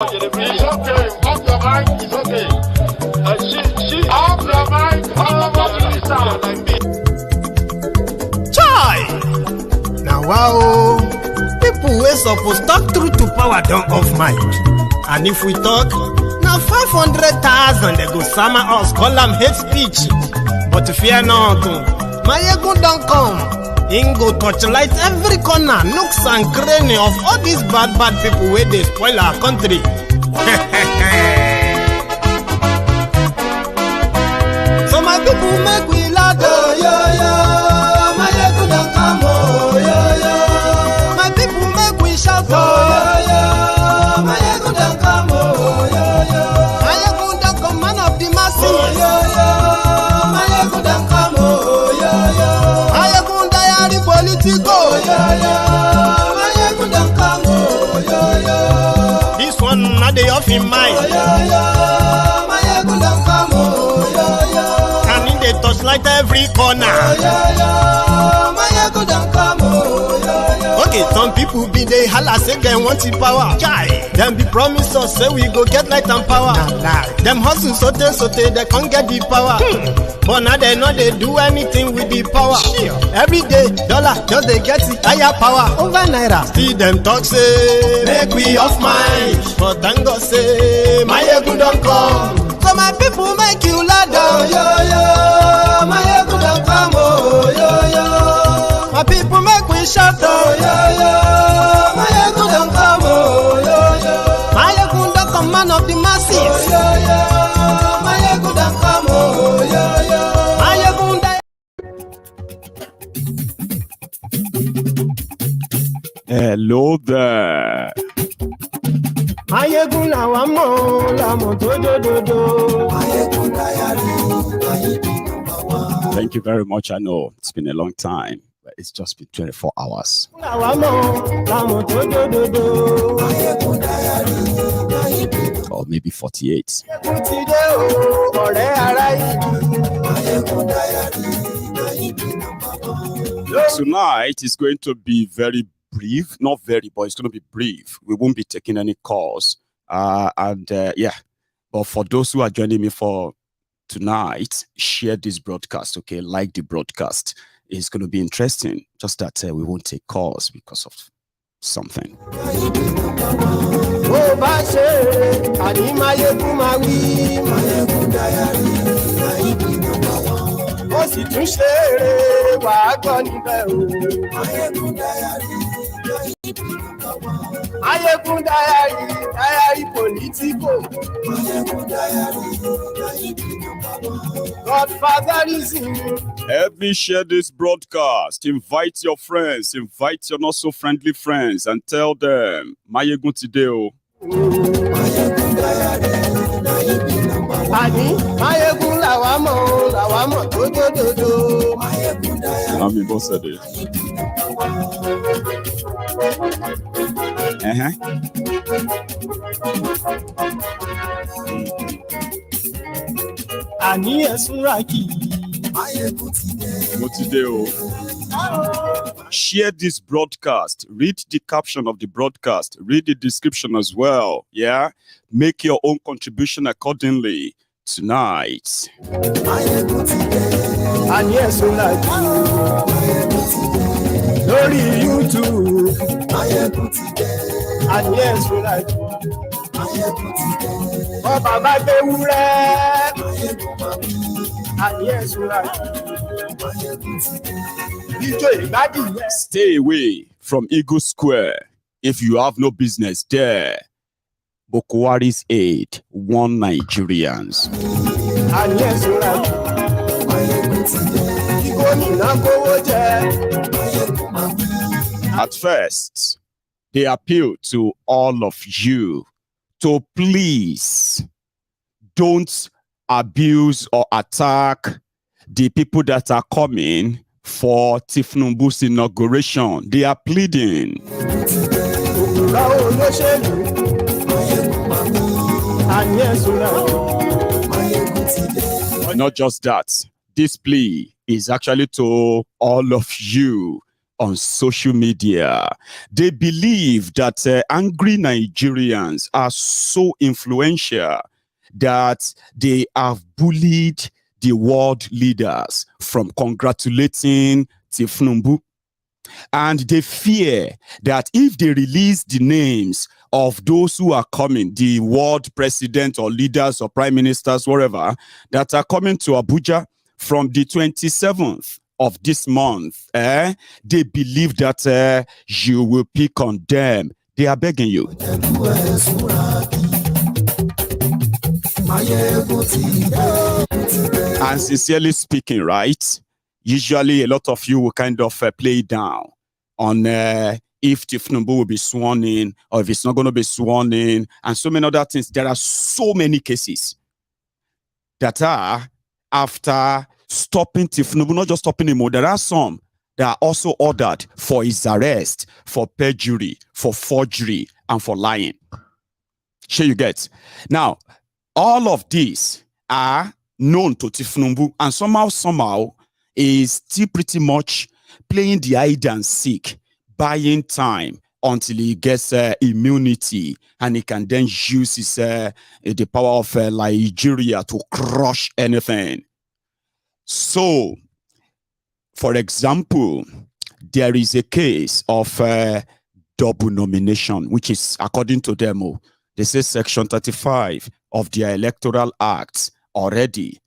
It's okay. Off your mind. It's okay. She off your mind. Chai! Now wow, people wey suppose talk truth to power don't off mic. And if we talk, now 500,000 they go summer us, call them hate speech. But fear not, my ego don't come. Ingo torchlight every corner, nooks and cranny of all these bad people where they spoil our country. So my people make we laugh, yo yo. My ego don't come, oh yo yo. My people make we shout, oh yo yo. My ego don't come, oh yo yo. My ego don't come, man of the masses, oh yo yo. My ego don't come, oh yo yo. My ego politico, yeah, yeah. My ego don't come, oh, yeah, yeah. This one not the off in mind. Oh, yeah, yeah. My ego don't come, oh, yeah, yeah. Can in the touchlight every corner. Oh, yeah, yeah. My ego don't come, oh, yeah, yeah. Okay, some people be they holla say they want the power. Chai. Them be promise us say we go get light and power. Nah. Them hustle sote they can't get the power. But now they know they do anything with the power. Sure. Every day, dollar just they get the higher power over naira. See them talk say, make we off mind. But thank God say, my ego don't come. So my people make you ladder, oh, yo yo. My ego don't come, oh yo yo. My people make we shout, oh yo yo. My ego don't come, oh yo yo. My ego don't come, man of the masses, oh yo yo. My ego don't come, oh yo yo. Hello there. Thank you very much. I know it's been a long time, but it's just been 24 hours. Or maybe 48. Tonight is going to be very brief, not very, but it's going to be brief. We won't be taking any calls. Yeah, but for those who are joining me for tonight, share this broadcast, okay? Like the broadcast. It's going to be interesting. Just that we won't take calls because of something. Help me share this broadcast. Invite your friends, invite your not so friendly friends, and tell them Mayegun Tideo. Ami boss said it. Ani esuraki. Share this broadcast. Read the caption of the broadcast. Read the description as well. Yeah. Make your own contribution accordingly tonight. And yes, Lori YouTube. And yes, oh, Baba and yes, stay away from Eagle Square if you have no business there. Buhari's Aide warn Nigerians. And yes, at first, they appeal to all of you to please don't abuse or attack the people that are coming for Tinubu's inauguration. They are pleading. But not just that. This plea is actually to all of you on social media. They believe that angry Nigerians are so influential that they have bullied the world leaders from congratulating Tinubu. And they fear that if they release the names of those who are coming, the world president or leaders or prime ministers, whatever, that are coming to Abuja from the 27th of this month, they believe that you will pick on them. They are begging you. And sincerely speaking, right? Usually a lot of you will kind of play down on if Tinubu will be sworn in or if it's not going to be sworn in and so many other things. There are so many cases that are after stopping Tinubu, not just stopping him, there are some that are also ordered for his arrest, for perjury, for forgery, and for lying. Sure you get. Now, all of these are known to Tinubu and somehow is still pretty much playing the hide and seek, buying time until he gets immunity and he can then use his the power of Nigeria to crush anything. So, for example, there is a case of double nomination, which is, according to them, they say Section 35 of their Electoral Act already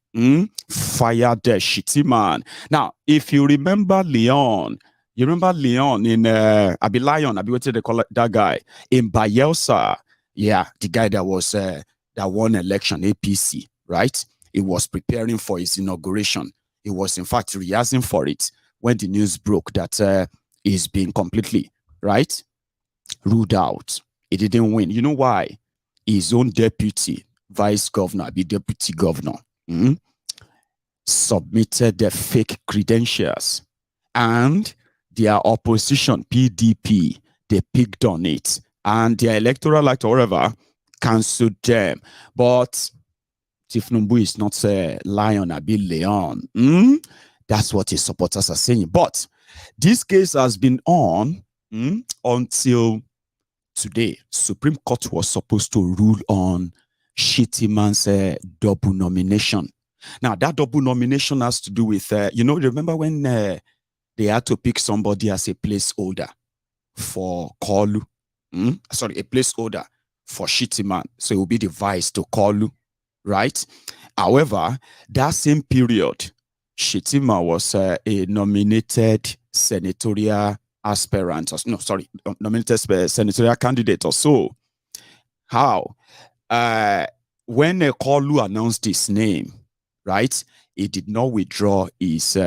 fired the shitty man. Now, if you remember Leon, you remember Leon in what did they call that guy in Bayelsa? Yeah, the guy that was that won election, APC, right? He was preparing for his inauguration. He was in fact rehearsing for it when the news broke that he's been completely ruled out. He didn't win. You know why? His own deputy, vice governor, deputy governor, submitted their fake credentials, and their opposition, PDP, they picked on it, and their electoral act or whatever cancelled them. But Tinubu is not a lion, a big leon. That's what his supporters are saying. But this case has been on until today. Supreme Court was supposed to rule on shitty man's double nomination. Now, that double nomination has to do with, remember when they had to pick somebody as a placeholder for Kolu? Sorry, a placeholder for shitty man. So it will be the vice to Kolu, right? However, that same period, shitty man was a nominated senatorial aspirant, nominated senatorial candidate or so. How? When Kolu announced his name, right, he did not withdraw his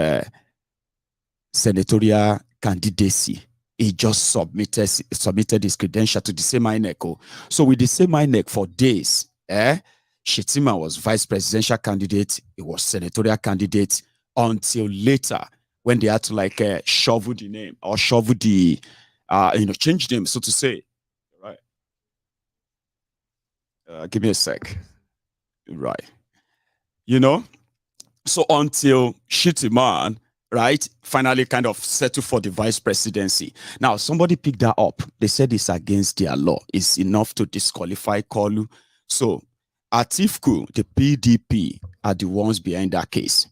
senatorial candidacy. He just submitted his credential to the same INEC. So with the same INEC for days, Shettima was vice presidential candidate, he was senatorial candidate until later when they had to shovel the name or shovel the change name, so to say. Right. Give me a sec. Right. So until shitty man, right, finally kind of settled for the vice presidency. Now, somebody picked that up. They said it's against their law. It's enough to disqualify Kolu. So, Atifku, the PDP, are the ones behind that case.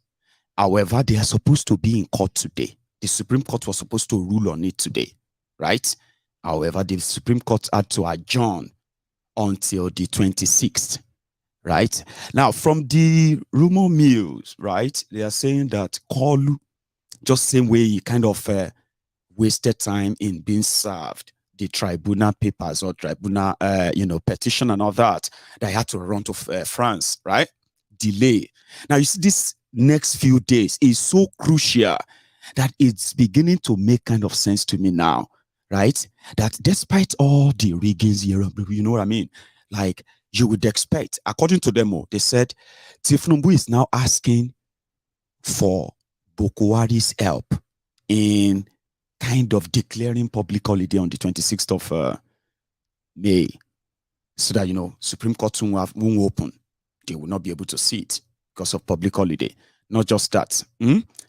However, they are supposed to be in court today. The Supreme Court was supposed to rule on it today, right? However, the Supreme Court had to adjourn until the 26th. Right now, from the rumor mills, right, they are saying that Kolu, just same way he kind of wasted time in being served the tribunal papers or tribunal, petition and all that, that he had to run to France, right? Delay. Now, you see, this next few days is so crucial that it's beginning to make kind of sense to me now, right? That despite all the riggings here, you know what I mean? Like, you would expect, according to them, they said Tinubu is now asking for Buhari's help in kind of declaring public holiday on the 26th of May, so that, Supreme Court won't open. They will not be able to see it because of public holiday. Not just that,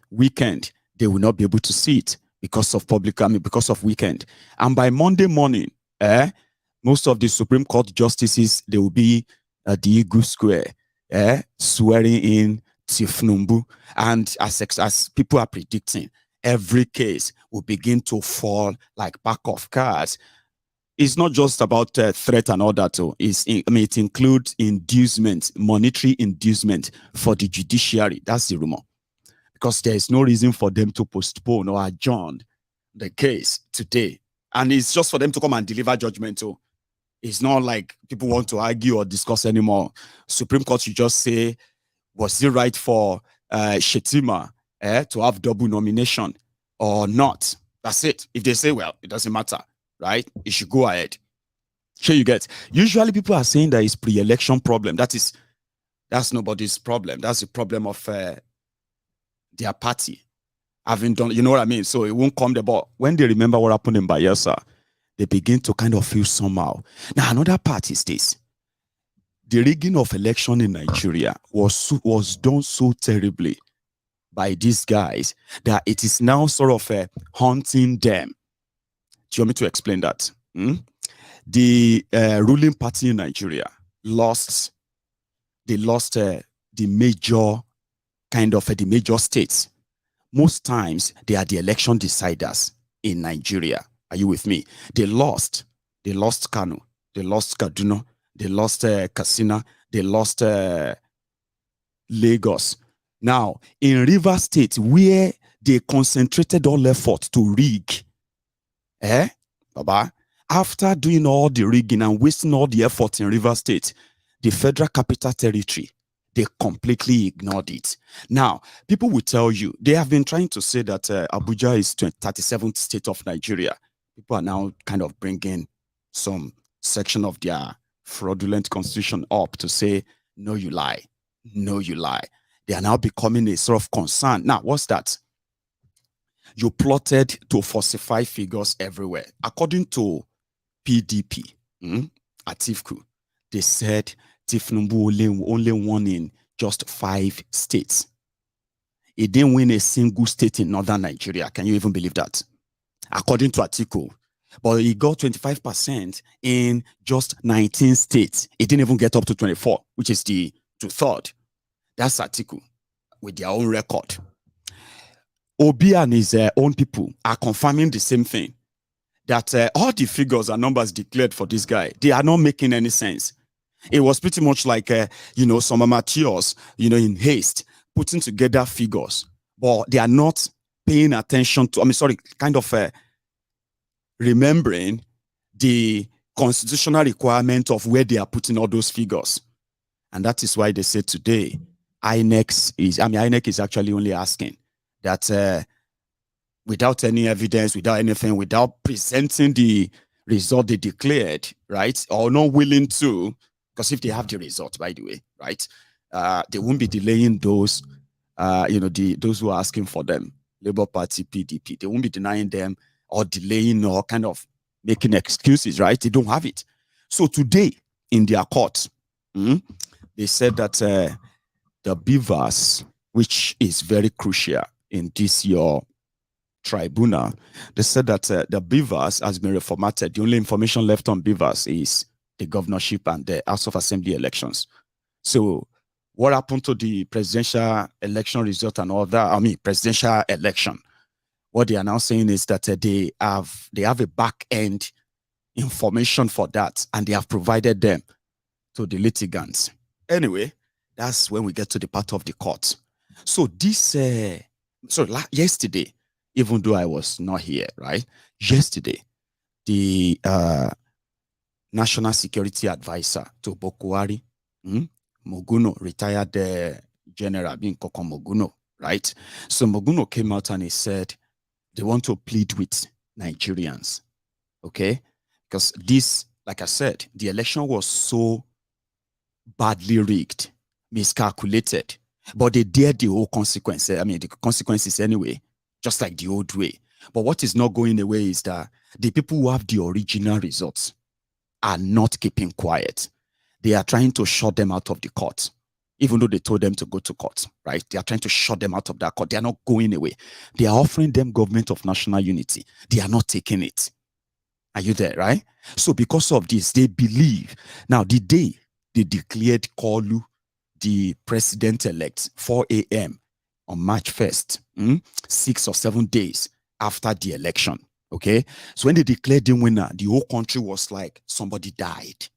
weekend, they will not be able to see it because of because of weekend. And by Monday morning, most of the Supreme Court justices, they will be at the Eagle Square, swearing in Tifnumbu. And as people are predicting, every case will begin to fall like pack of cards. It's not just about threat and all that. It includes inducement, monetary inducement for the judiciary. That's the rumor. Because there is no reason for them to postpone or adjourn the case today. And it's just for them to come and deliver judgment. So it's not like people want to argue or discuss anymore. Supreme Court should just say, was it right for Shetima to have double nomination or not? That's it. If they say, well, it doesn't matter, right? It should go ahead. Sure, you get. Usually people are saying that it's pre-election problem. That's nobody's problem. That's the problem of their party having done, you know what I mean? So it won't come there. But when they remember what happened in Bayelsa, they begin to kind of feel somehow. Now, another part is this. The rigging of election in Nigeria was done so terribly by these guys that it is now sort of haunting them. Do you want me to explain that? The ruling party in Nigeria lost the major the major states. Most times they are the election deciders in Nigeria. Are you with me? They lost Kano, they lost Kaduna, they lost Katsina, they lost Lagos. Now, in River State, where they concentrated all effort to rig, Baba, after doing all the rigging and wasting all the effort in River State, the Federal Capital Territory, they completely ignored it. Now, people will tell you, they have been trying to say that Abuja is 37th state of Nigeria. People are now kind of bringing some section of their fraudulent constitution up to say, no, you lie. No, you lie. They are now becoming a sort of concern. Now, what's that? You plotted to falsify figures everywhere. According to PDP, Atifku, they said Tifnumbu only won in just 5 states. He didn't win a single state in northern Nigeria. Can you even believe that? According to Atiku. But he got 25% in just 19 states. He didn't even get up to 24, which is the 2/3. That's Atiku with their own record. Obi and his own people are confirming the same thing. That all the figures and numbers declared for this guy, they are not making any sense. It was pretty much like, some amateurs, in haste, putting together figures, but they are not paying attention to, remembering the constitutional requirement of where they are putting all those figures. And that is why they say today, INEC is actually only asking that without any evidence, without anything, without presenting the result they declared, right, or not willing to, because if they have the result, by the way, right, they won't be delaying those, those who are asking for them, Labour Party, PDP. They won't be denying them or delaying or kind of making excuses, right? They don't have it. So today, in their court, they said that the beavers, which is very crucial in this your tribunal, they said that the beavers has been reformatted. The only information left on beavers is the governorship and the House of Assembly elections. So what happened to the presidential election result and all that? Presidential election. What they are now saying is that they have a back end information for that, and they have provided them to the litigants. Anyway, that's when we get to the part of the court. So this, yesterday, even though I was not here, right? Yesterday, the National Security Advisor to Buhari, Moguno, retired General being Koko Moguno, right? So Moguno came out and he said they want to plead with Nigerians, okay? Because this, like I said, the election was so badly rigged, miscalculated, but they dared the whole consequence. The consequences anyway, just like the old way. But what is not going away is that the people who have the original results are not keeping quiet. They are trying to shut them out of the court. even though they told them to go to court, right? They are trying to shut them out of that court. They are not going away. They are offering them government of national unity. They are not taking it. Are you there, right? So because of this, they believe. Now, the day they declared Kolu the president-elect, 4 a.m. on March 1st, 6 or 7 days after the election, okay? So when they declared him winner, the whole country was like, somebody died.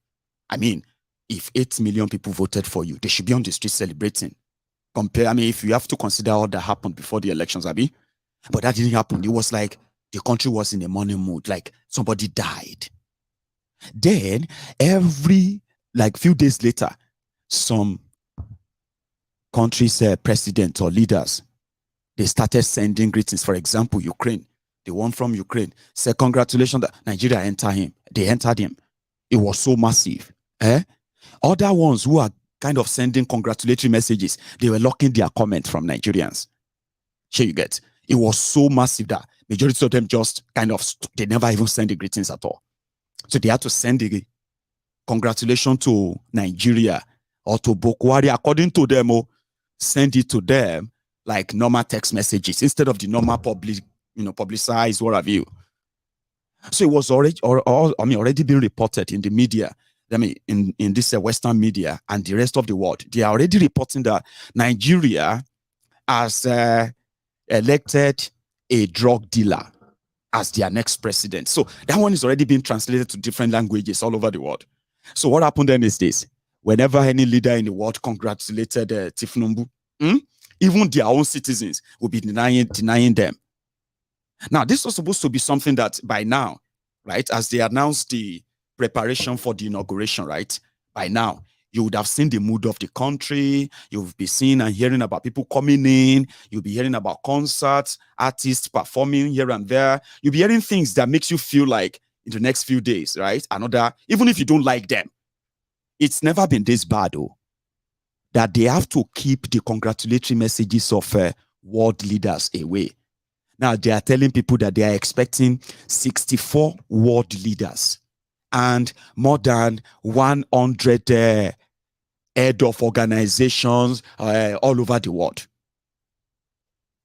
I mean, if 8 million people voted for you, they should be on the street celebrating. If you have to consider all that happened before the elections, Abi, but that didn't happen. It was like the country was in a mourning mood, like somebody died. Then few days later, some countries' president or leaders, they started sending greetings. For example, Ukraine, the one from Ukraine said, congratulations that Nigeria entered him. They entered him. It was so massive. Other ones who are kind of sending congratulatory messages, they were locking their comment from Nigerians. Sure, you get. It was so massive that majority of them just kind of, they never even send the greetings at all. So they had to send the congratulations to Nigeria or to Buhari, according to them, send it to them like normal text messages instead of the normal publicized, what have you. So it was already been reported in the media. I mean, in this Western media and the rest of the world, they are already reporting that Nigeria has elected a drug dealer as their next president. So that one is already being translated to different languages all over the world. So what happened then is this: whenever any leader in the world congratulated Tinubu, even their own citizens will be denying them. Now, this was supposed to be something that by now, right, as they announced the preparation for the inauguration, right, by now, you would have seen the mood of the country. You'll be seeing and hearing about people coming in. You'll be hearing about concerts, artists performing here and there. You'll be hearing things that makes you feel like in the next few days, right, even if you don't like them, it's never been this bad, that they have to keep the congratulatory messages of world leaders away. Now, they are telling people that they are expecting 64 world leaders and more than 100 head of organizations all over the world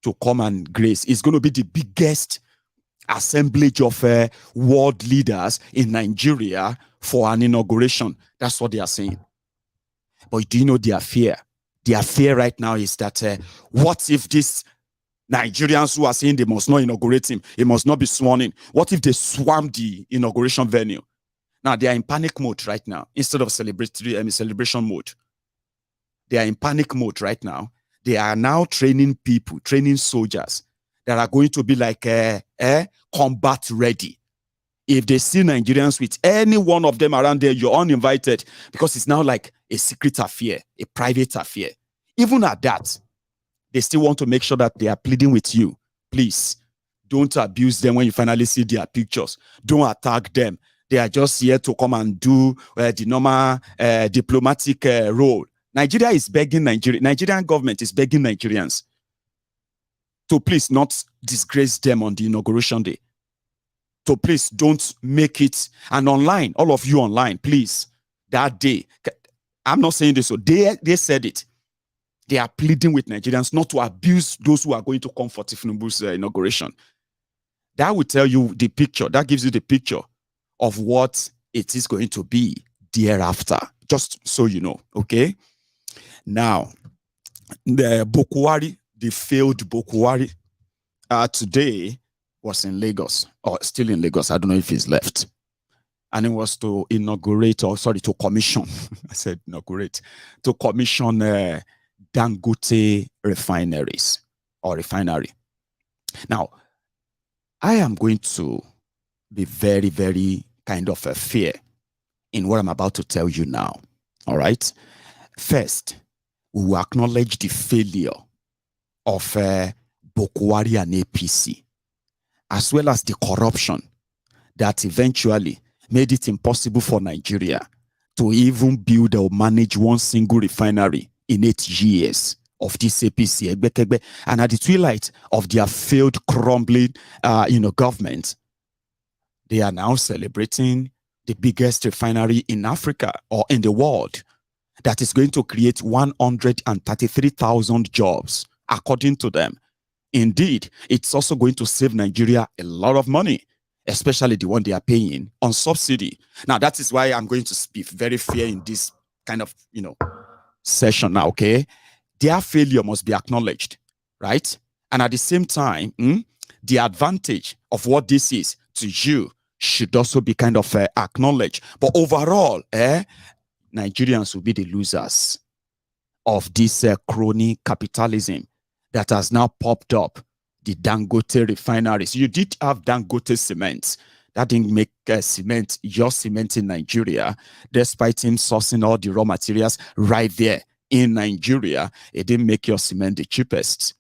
to come and grace. It's going to be the biggest assemblage of world leaders in Nigeria for an inauguration. That's what they are saying. But do you know their fear? Their fear right now is that what if these Nigerians who are saying they must not inaugurate him, he must not be sworn in, what if they swarm the inauguration venue? Now, they are in panic mode right now instead of celebration mode. They are in panic mode right now. They are now training people, training soldiers that are going to be like combat ready. If they see Nigerians with any one of them around there, you're uninvited, because it's now like a secret affair, a private affair. Even at that, they still want to make sure that they are pleading with you. Please, don't abuse them when you finally see their pictures. Don't attack them. They are just here to come and do the normal diplomatic role. Nigeria is begging Nigerian government is begging Nigerians to please not disgrace them on the inauguration day. So please don't make it. And online, all of you online, please, that day. I'm not saying this, so they said it. They are pleading with Nigerians not to abuse those who are going to come for Tinubu's inauguration. That will tell you the picture. That gives you the picture of what it is going to be thereafter. Just so you know, okay? Now, the Buhari, the failed Buhari, today was in Lagos, or still in Lagos. I don't know if he's left. And it was to to commission. I said inaugurate. To commission Dangote refineries or refinery. Now, I am going to be very, very kind of fair in what I'm about to tell you now. All right. First, we will acknowledge the failure of Buhari and APC, as well as the corruption that eventually made it impossible for Nigeria to even build or manage one single refinery in 8 years of this APC. And at the twilight of their failed, crumbling government, they are now celebrating the biggest refinery in Africa or in the world. that is going to create 133,000 jobs, according to them. Indeed, it's also going to save Nigeria a lot of money, especially the one they are paying on subsidy. Now, that is why I'm going to be very fair in this kind of, session now, okay? Their failure must be acknowledged, right? And at the same time, the advantage of what this is to you should also be kind of acknowledged. But overall, Nigerians will be the losers of this crony capitalism that has now popped up, the Dangote refineries. You did have Dangote cement. That didn't make cement, your cement in Nigeria, despite him sourcing all the raw materials right there in Nigeria. It didn't make your cement the cheapest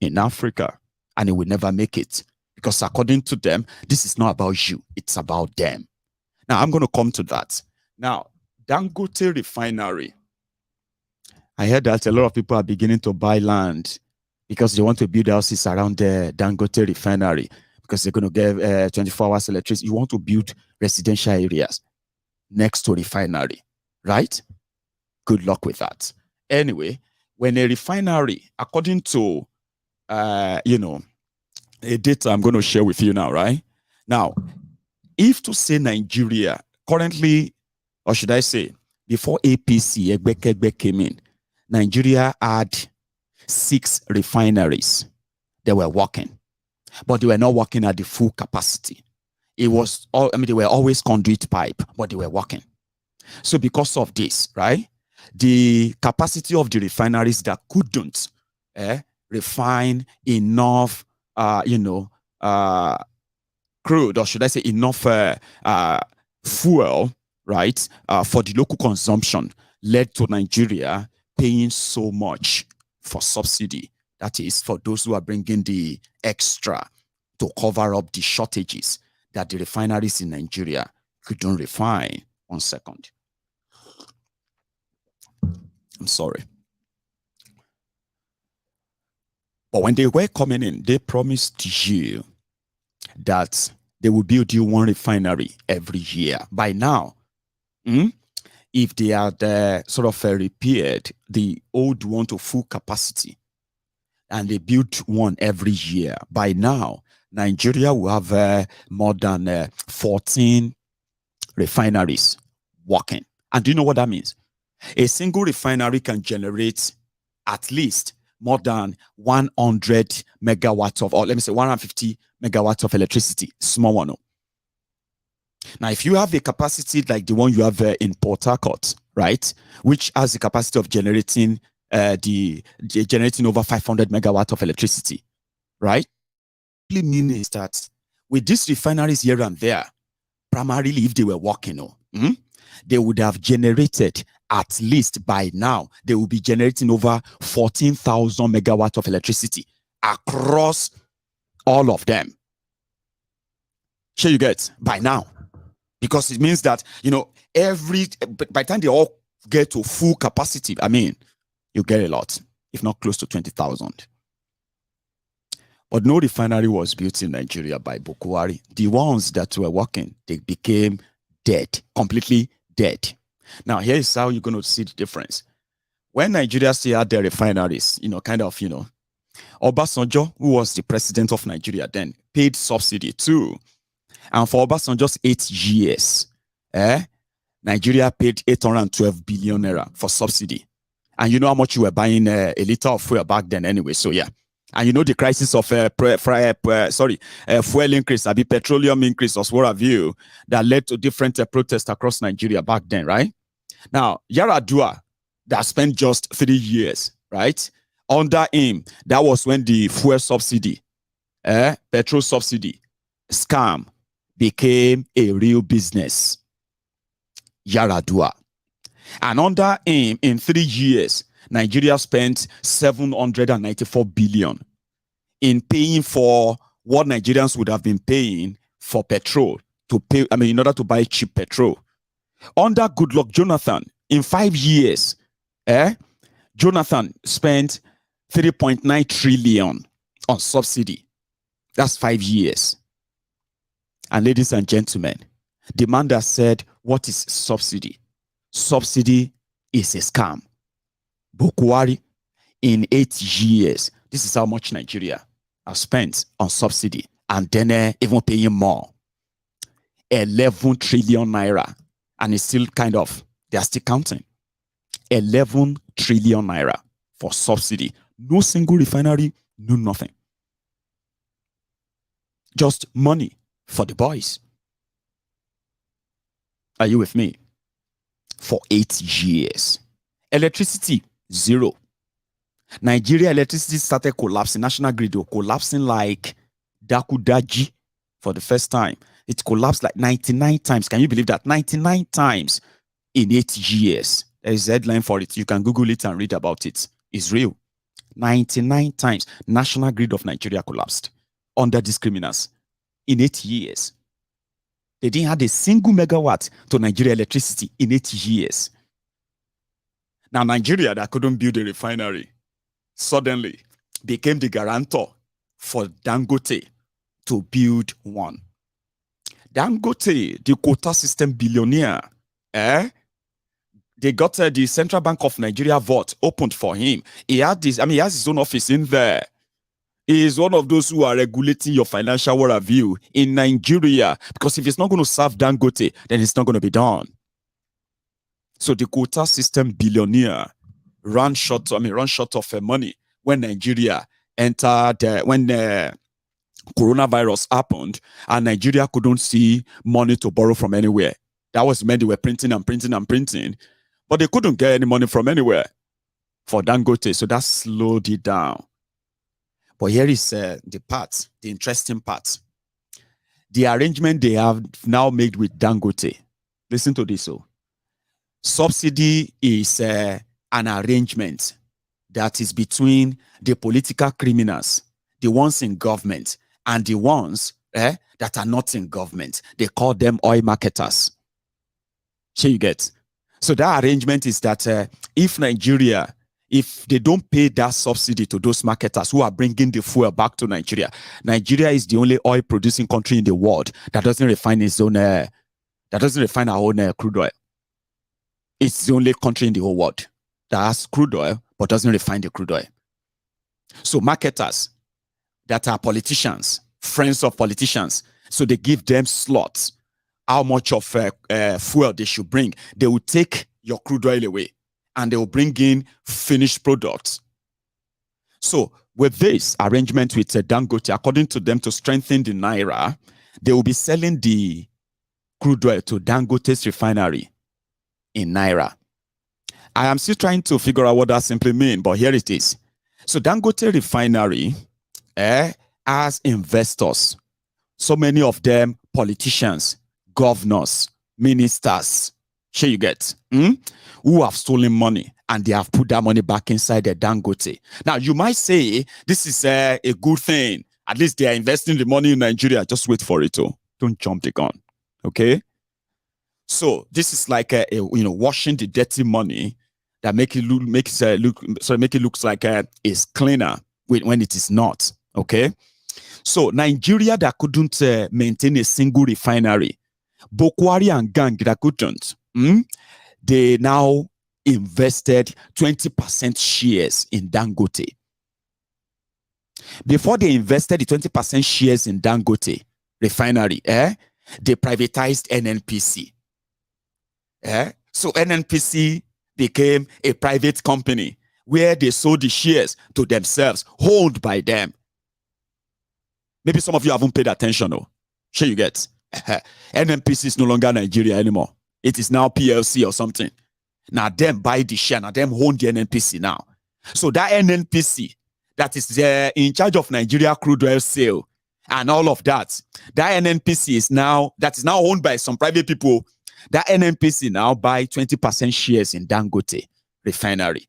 in Africa, and it will never make it, because according to them, this is not about you, it's about them. Now, I'm going to come to that. Now, Dangote refinery, I heard that a lot of people are beginning to buy land because they want to build houses around the Dangote refinery, because they're going to get 24 hours electricity. You want to build residential areas next to refinery, right? Good luck with that. Anyway, when a refinery, according to, a data I'm going to share with you now, right? Now, if to say Nigeria currently, or should I say, before APC, Egbe came in, Nigeria had 6 refineries. They were working, but they were not working at the full capacity. It was all, they were always conduit pipe, but they were working. So because of this, right, the capacity of the refineries that couldn't refine enough, crude, or should I say enough fuel, right, for the local consumption, led to Nigeria paying so much for subsidy. That is, for those who are bringing the extra to cover up the shortages that the refineries in Nigeria couldn't refine. 1 second. I'm sorry. But when they were coming in, they promised you that they will build you 1 refinery every year. By now, if they had sort of repaired the old one to full capacity, and they built 1 every year, by now, Nigeria will have more than 14 refineries working. And do you know what that means? A single refinery can generate at least more than 100 megawatts of, or let me say 150 megawatts of electricity. Small one. Now, if you have a capacity like the one you have in Port Harcourt, right, which has the capacity of generating generating over 500 megawatts of electricity, right? What it means is that with these refineries here and there, primarily if they were working, they would have generated, at least by now, they will be generating over 14,000 megawatts of electricity across all of them. Sure you get, by now. Because it means that, by the time they all get to full capacity, you get a lot, if not close to 20,000. But no refinery was built in Nigeria by Buhari. The ones that were working, they became dead, completely dead. Now, here is how you're going to see the difference. When Nigeria still had their refineries, Obasanjo, who was the president of Nigeria then, paid subsidy too. And for Obasanjo's 8 years, Nigeria paid 812 billion naira for subsidy. And you know how much you were buying a liter of fuel back then anyway, so yeah. And you know the crisis of fuel increase, petroleum increase, or what have you, that led to different protests across Nigeria back then, right? Now, Yaradua, that spent just 3 years, right? Under him, that was when the fuel subsidy, petrol subsidy scam became a real business. Yaradua. And under him, in 3 years, Nigeria spent 794 billion in paying for what Nigerians would have been paying for petrol to pay, in order to buy cheap petrol. Under Goodluck Jonathan, in 5 years, Jonathan spent 3.9 trillion on subsidy. That's 5 years. And ladies and gentlemen, the man that said, what is subsidy? Subsidy is a scam. Buhari, in 8 years, this is how much Nigeria has spent on subsidy, and then even paying more. 11 trillion naira, and it's still they are still counting. 11 trillion naira for subsidy. No single refinery, no nothing. Just money for the boys. Are you with me? For 8 years. Electricity, zero. Nigeria electricity started collapsing. National grid collapsing like Dakudaji for the first time. It collapsed like 99 times. Can you believe that? 99 times in 8 years. There is a headline for it. You can Google it and read about it. It's real. 99 times. National grid of Nigeria collapsed under these criminals in 8 years. They didn't have a single megawatt to Nigeria electricity in 8 years. Now, Nigeria that couldn't build a refinery suddenly became the guarantor for Dangote to build one. Dangote, the quota system billionaire, they got the Central Bank of Nigeria vault opened for him. He had he has his own office in there. He is one of those who are regulating your financial worldview in Nigeria, because if it's not going to serve Dangote, then it's not going to be done. So the quota system billionaire ran short of money when Nigeria entered, when coronavirus happened, and Nigeria couldn't see money to borrow from anywhere. That was when they were printing and printing and printing, but they couldn't get any money from anywhere for Dangote, so that slowed it down. But here is the interesting part. The arrangement they have now made with Dangote. Listen to this. Subsidy is an arrangement that is between the political criminals, the ones in government, and the ones that are not in government. They call them oil marketers. So you get. So that arrangement is that if Nigeria, if they don't pay that subsidy to those marketers who are bringing the fuel back to Nigeria, Nigeria is the only oil producing country in the world that doesn't refine its own, that doesn't refine our own crude oil. It's the only country in the whole world that has crude oil but doesn't refine the crude oil. So marketers that are politicians, friends of politicians, so they give them slots, how much of fuel they should bring. They will take your crude oil away and they will bring in finished products. So with this arrangement with Dangote, according to them, to strengthen the Naira, they will be selling the crude oil to Dangote's refinery in Naira. I am still trying to figure out what that simply means, but here it is. So Dangote refinery has investors, so many of them politicians, governors, ministers, sure you get, who have stolen money and they have put that money back inside the Dangote. Now, you might say this is a good thing. At least they are investing the money in Nigeria. Just wait for it. Don't jump the gun. Okay? So this is like washing the dirty money that make it looks like it's cleaner when it is not. Okay? So Nigeria that couldn't maintain a single refinery, Buhari and gang that couldn't, they now invested 20% shares in Dangote. Before they invested the 20% shares in Dangote refinery, they privatized NNPC. So NNPC became a private company where they sold the shares to themselves, owned by them. Maybe some of you haven't paid attention. Sure you get. NNPC is no longer Nigeria anymore. It is now PLC or something. Now them buy the share. Now them own the NNPC now. So that NNPC that is in charge of Nigeria crude oil sale and all of that, that NNPC is now owned by some private people. That NNPC now buy 20% shares in Dangote refinery.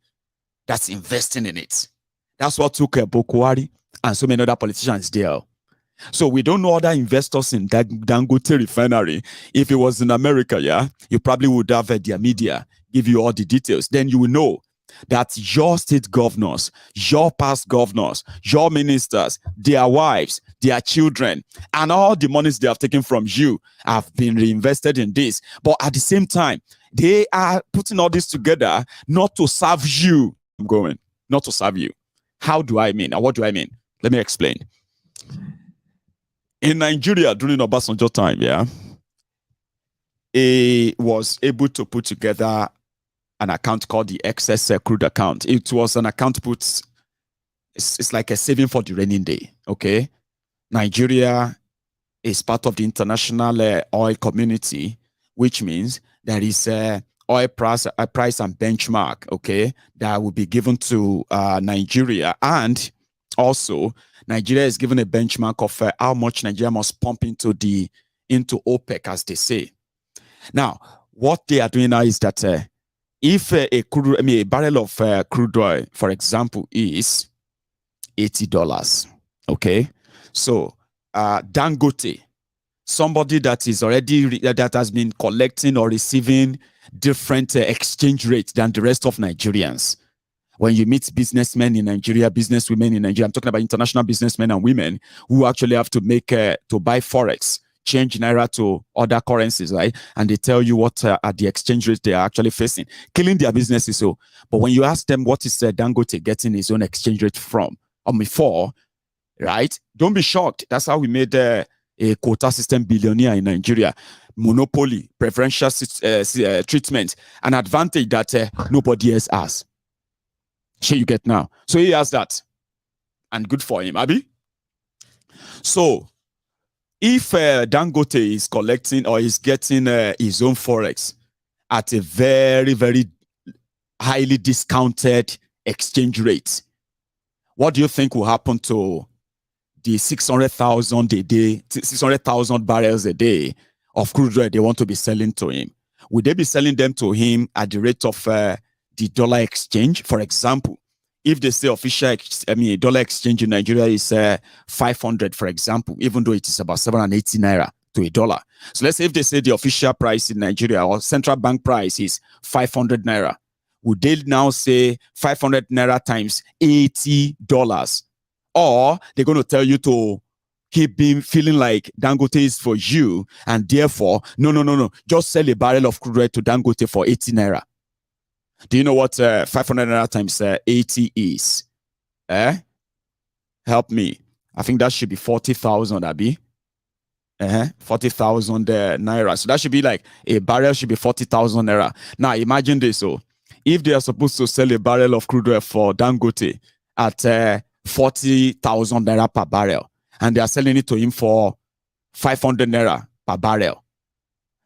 That's investing in it. That's what took Buhari and so many other politicians there. So we don't know other investors in Dangote refinery. If it was in America, you probably would have their media give you all the details. Then you will know that your state governors, your past governors, your ministers, their wives, their children, and all the monies they have taken from you have been reinvested in this. But at the same time, They are putting all this together not to serve you. I'm going, not to serve you. How do I mean? And what do I mean? Let me explain. In Nigeria during Obasanjo time, he was able to put together an account called the excess crude account. It was an account put, it's like a saving for the rainy day, okay? Nigeria is part of the international oil community, which means there is a oil price and benchmark, okay, that will be given to Nigeria. And also, Nigeria is given a benchmark of how much Nigeria must pump into OPEC, as they say. Now, what they are doing now is that if a barrel of crude oil, for example, is $80, okay, so Dangote, somebody that is already that has been collecting or receiving different exchange rates than the rest of Nigerians. When you meet businessmen in Nigeria, businesswomen in Nigeria, I'm talking about international businessmen and women who actually have to make to buy forex, change naira to other currencies, right? And they tell you what are the exchange rates they are actually facing, killing their businesses. So, but when you ask them what is Dangote getting his own exchange rate from or before, right? Don't be shocked. That's how we made a quota system billionaire in Nigeria. Monopoly, preferential treatment, an advantage that nobody else has. Sure, you get now. So he has that, and good for him, Abi. So if Dangote is collecting or is getting his own forex at a very, very highly discounted exchange rate, what do you think will happen to the 600,000 a day, 600,000 barrels a day of crude oil they want to be selling to him? Would they be selling them to him at the rate of the dollar exchange? For example, if they say official, dollar exchange in Nigeria is 500, for example, even though it is about 780 naira to a dollar. So let's say if they say the official price in Nigeria or central bank price is 500 naira, would they now say 500 naira times $80? Or they're going to tell you to keep being feeling like Dangote is for you, and therefore, no, just sell a barrel of crude oil to Dangote for 80 naira. Do you know what 500 naira times 80 is? Help me. I think that should be 40,000, Abi. 40,000 naira. So that should be like a barrel should be 40,000 naira. Now imagine this. So if they are supposed to sell a barrel of crude oil for Dangote at 40,000 naira per barrel, and they are selling it to him for 500 naira per barrel.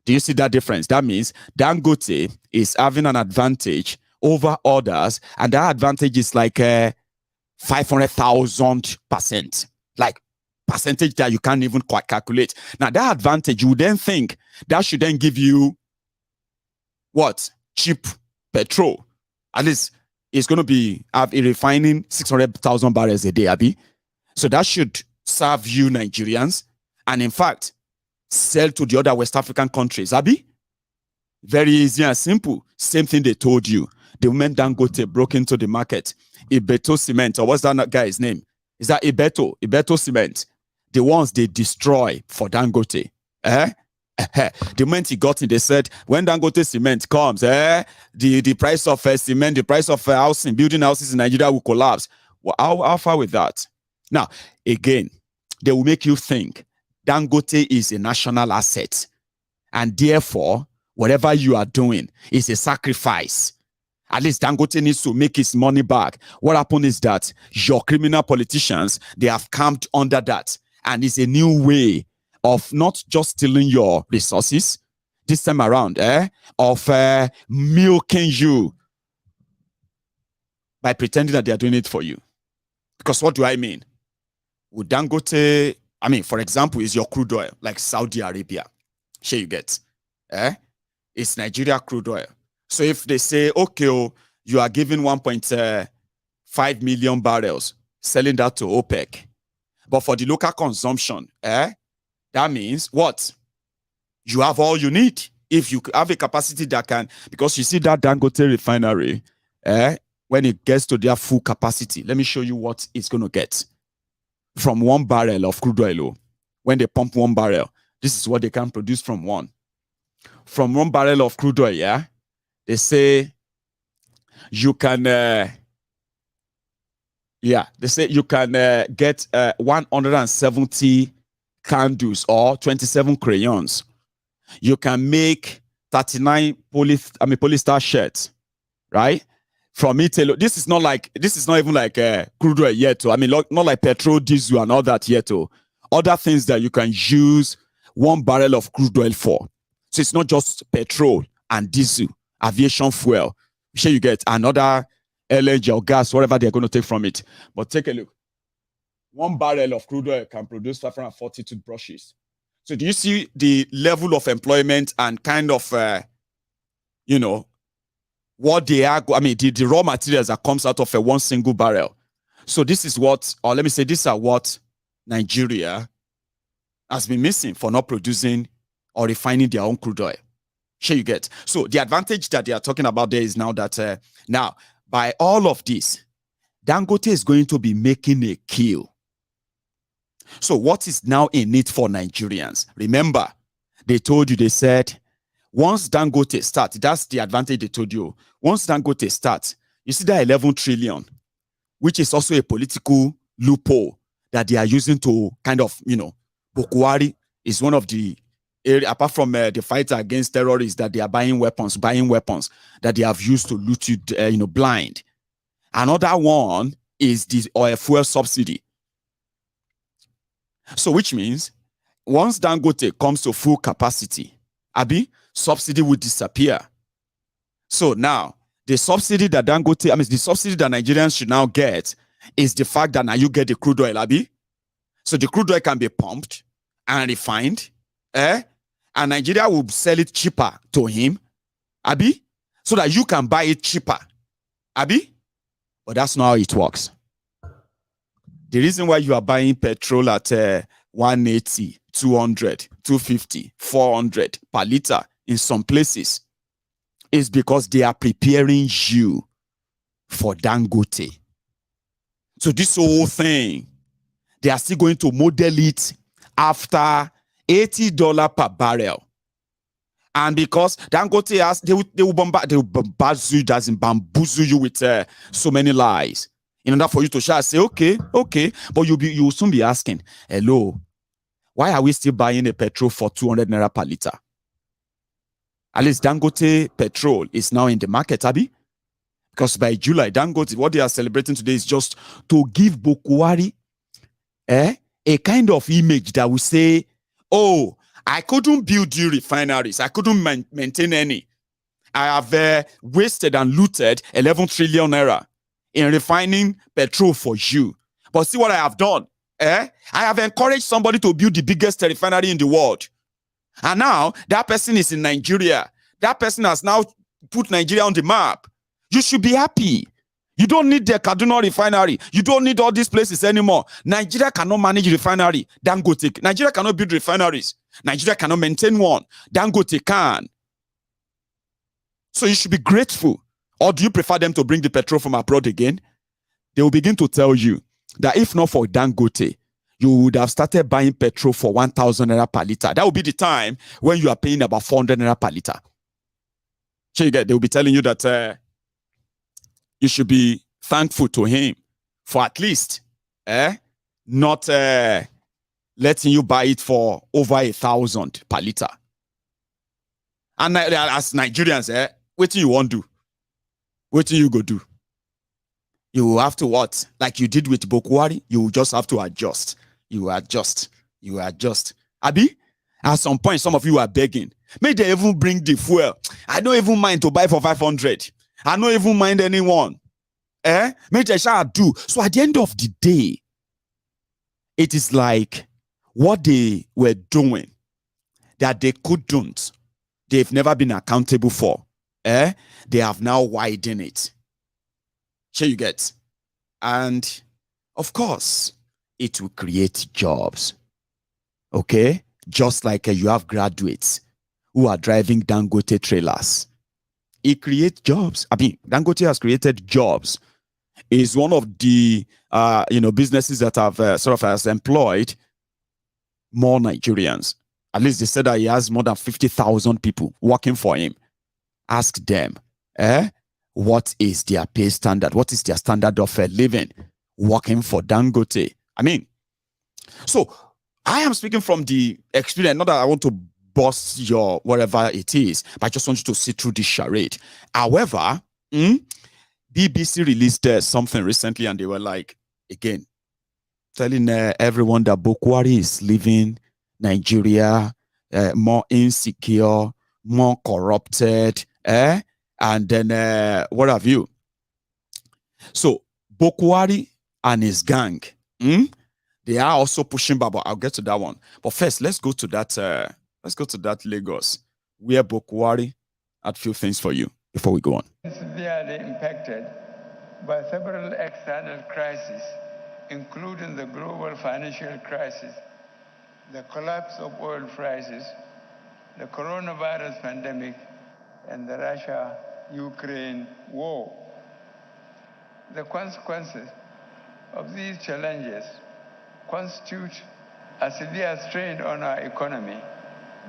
Do you see that difference? That means Dangote is having an advantage over others, and that advantage is like 500,000%, like percentage that you can't even quite calculate. Now that advantage, you would then think that should then give you what? Cheap petrol. At least it's going to be refining 600,000 barrels a day, Abi. So that should serve you Nigerians, and in fact, sell to the other West African countries, Abi. Very easy and simple. Same thing they told you. The moment Dangote broke into the market, Ibeto Cement, or what's that guy's name? Is that Ibeto Cement? The ones they destroy for Dangote. The moment he got in, they said, when Dangote Cement comes, the price of cement, the price of housing, building houses in Nigeria will collapse. Well, how far with that? Now, again, they will make you think Dangote is a national asset, and therefore, whatever you are doing is a sacrifice. At least Dangote needs to make his money back. What happened is that your criminal politicians, they have camped under that, and it's a new way of not just stealing your resources this time around, of milking you by pretending that they are doing it for you. Because what do I mean? Would Dangote, for example, is your crude oil, like Saudi Arabia. Sure you get. It's Nigeria crude oil. So if they say, okay, you are giving 1.5 million barrels, selling that to OPEC, but for the local consumption, that means what? You have all you need. If you have a capacity that can, because you see that Dangote refinery, when it gets to their full capacity, let me show you what it's going to get. From 1 barrel of crude oil, when they pump 1 barrel, this is what they can produce from one. From 1 barrel of crude oil, they say you can, they say you can get 170 candles or 27 crayons. You can make 39 polyester shirts, right? From Italy. This is not even like crude oil yet. I mean, not like petrol, diesel, and all that yet. Other things that you can use 1 barrel of crude oil for. So it's not just petrol and diesel, aviation fuel. Sure, you get another LNG or gas, whatever they're going to take from it. But take a look. 1 barrel of crude oil can produce 540 toothbrushes. So do you see the level of employment and kind of, what they are, the raw materials that comes out of one single barrel. So this is what, or let me say, these are what Nigeria has been missing for not producing or refining their own crude oil. Sure, you get. So the advantage that they are talking about there is now that, now, by all of this, Dangote is going to be making a kill. So what is now in it for Nigerians? Remember, they said, once Dangote starts, that's the advantage they told you. Once Dangote starts, you see that 11 trillion, which is also a political loophole that they are using to kind of, Buhari is one of the area, apart from the fight against terrorists, that they are buying weapons that they have used to loot you, blind. Another one is the oil fuel subsidy. So which means once Dangote comes to full capacity, subsidy will disappear. So now the subsidy that the subsidy that Nigerians should now get is the fact that now you get the crude oil, So the crude oil can be pumped and refined, and Nigeria will sell it cheaper to him, so that you can buy it cheaper, But that's not how it works. The reason why you are buying petrol at 180, 200, 250, 400 per liter in some places is because they are preparing you for Dangote. So this whole thing, they are still going to model it after $80 per barrel. And because Dangote has, they will bamboozle you with so many lies. In order for you to say, okay, but you will soon be asking, hello, why are we still buying a petrol for 200 naira per liter? At least Dangote petrol is now in the market, because by July, Dangote, what they are celebrating today is just to give Buhari a kind of image that will say, oh, I couldn't build you refineries. I couldn't maintain any. I have wasted and looted 11 trillion naira in refining petrol for you. But see what I have done. I have encouraged somebody to build the biggest refinery in the world. And now that person is in Nigeria. That person has now put Nigeria on the map. You should be happy. You don't need the Kaduna refinery. You don't need all these places anymore. Nigeria cannot manage refinery. Dangote. Nigeria cannot build refineries. Nigeria cannot maintain one. Dangote can. So you should be grateful. Or do you prefer them to bring the petrol from abroad again? They will begin to tell you that if not for Dangote, you would have started buying petrol for 1,000 naira per liter. That will be the time when you are paying about 400 naira per liter. So you get, they will be telling you that you should be thankful to him for at least not letting you buy it for over 1,000 per liter. And as Nigerians, what do you want to do? What do you go do? You will have to what? Like you did with Buhari, you will just have to adjust. You adjust. At some point, some of you are begging. May they even bring the fuel. I don't even mind to buy for 500. I don't even mind anyone. May they shall do. So at the end of the day, it is like what they were doing that they couldn't. They've never been accountable for. They have now widened it. Sure you get. And of course, it will create jobs. Okay? Just like you have graduates who are driving Dangote trailers. It creates jobs. Dangote has created jobs. It's one of the businesses that have has employed more Nigerians. At least they said that he has more than 50,000 people working for him. Ask them. what is their pay standard? What is their standard of living? Working for Dangote. I mean, so I am speaking from the experience, not that I want to bust your whatever it is, but I just want you to see through this charade. However, BBC released something recently, and they were like, again, telling everyone that Buhari is leaving Nigeria more insecure, more corrupted, and then what have you. So Buhari and his gang, they are also pushing back, but I'll get to that one. But first, let's go to that Lagos, where Buhari had few things for you before we go on. Severely impacted by several external crises, including the global financial crisis, the collapse of oil prices, the coronavirus pandemic, and the Russia-Ukraine war. The consequences of these challenges constitute a severe strain on our economy,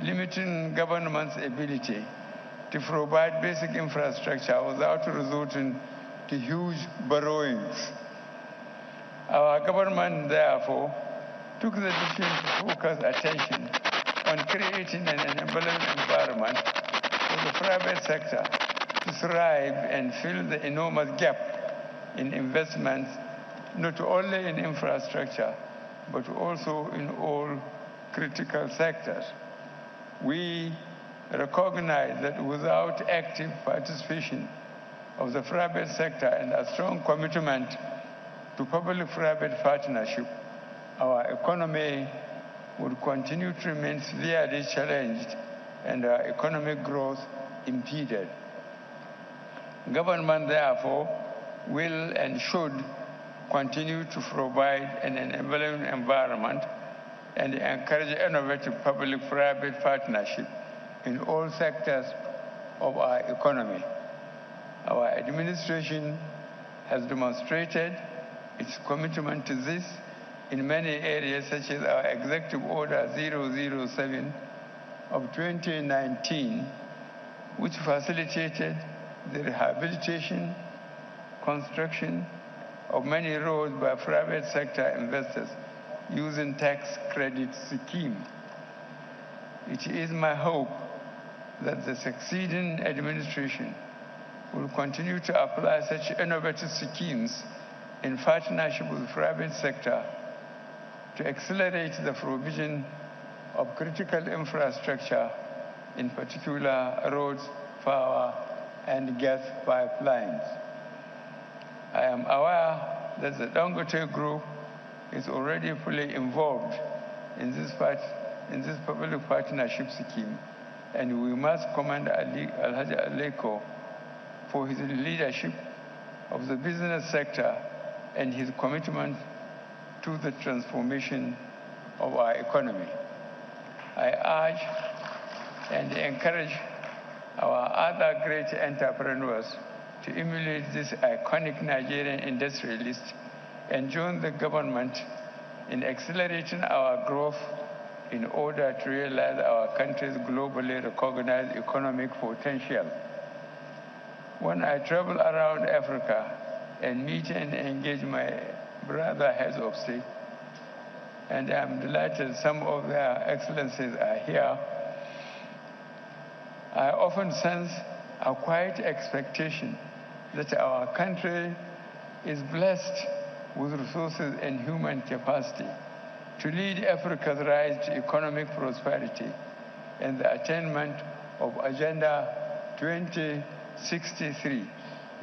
limiting government's ability to provide basic infrastructure without resorting to huge borrowings. Our government, therefore, took the decision to focus attention on creating an enabling environment for the private sector to thrive and fill the enormous gap in investments, not only in infrastructure, but also in all critical sectors. We recognize that without active participation of the private sector and a strong commitment to public-private partnership, our economy would continue to remain severely challenged and our economic growth impeded. Government, therefore, will and should continue to provide an enabling environment and encourage innovative public-private partnership in all sectors of our economy. Our administration has demonstrated its commitment to this in many areas, such as our Executive Order 007 of 2019, which facilitated the rehabilitation, construction of many roads by private sector investors using tax credit scheme. It is my hope that the succeeding administration will continue to apply such innovative schemes in partnership with the private sector to accelerate the provision of critical infrastructure, in particular roads, power, and gas pipelines. I am aware that the Dangote Group is already fully involved in this public partnership scheme, and we must commend Alhaji Aleko for his leadership of the business sector and his commitment to the transformation of our economy. I urge and encourage our other great entrepreneurs to emulate this iconic Nigerian industrialist and join the government in accelerating our growth in order to realize our country's globally recognized economic potential. When I travel around Africa and meet and engage my brother heads of state, and I'm delighted some of their excellencies are here, I often sense a quiet expectation that our country is blessed with resources and human capacity to lead Africa's rise to economic prosperity and the attainment of Agenda 2063,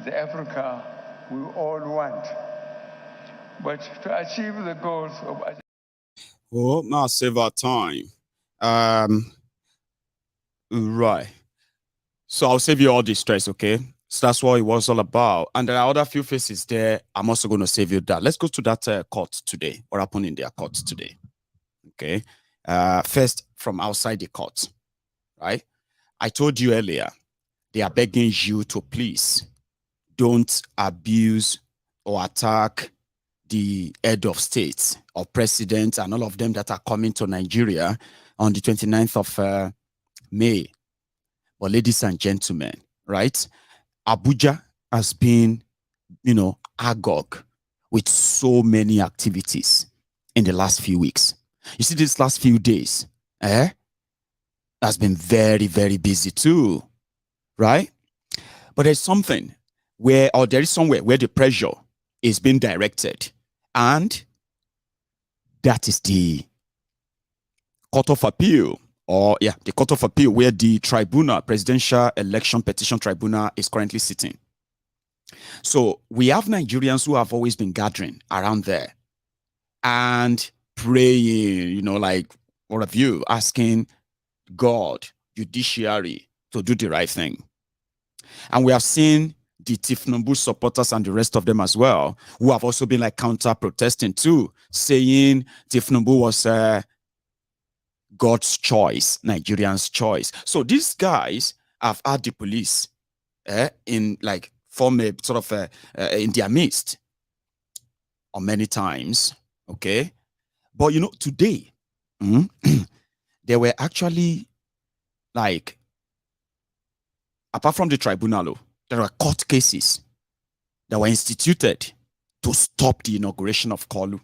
the Africa we all want. But to achieve the goals of Agenda... Oh, now save our time. Right. So I'll save you all the stress, okay? So that's what it was all about. And there are other few faces there. I'm also going to save you that. Let's go to that court today. What happened in their court today? Okay. First, from outside the court, right? I told you earlier, they are begging you to please don't abuse or attack the head of state or president and all of them that are coming to Nigeria on the 29th of May. But ladies and gentlemen, right? Abuja has been, agog with so many activities in the last few weeks. You see, these last few days, has been very, very busy too, right? But there's something there is somewhere where the pressure is being directed, and that is the Court of Appeal, the Court of Appeal, where the tribunal, Presidential Election Petition Tribunal, is currently sitting. So we have Nigerians who have always been gathering around there and praying, like all of you, asking God, judiciary, to do the right thing. And we have seen the Tinubu supporters and the rest of them as well, who have also been like counter-protesting too, saying Tinubu was God's choice, Nigerians' choice. So these guys have had the police in like form a sort of in their midst on many times, okay? But today, there were actually like, apart from the tribunal, there are court cases that were instituted to stop the inauguration of Kolu.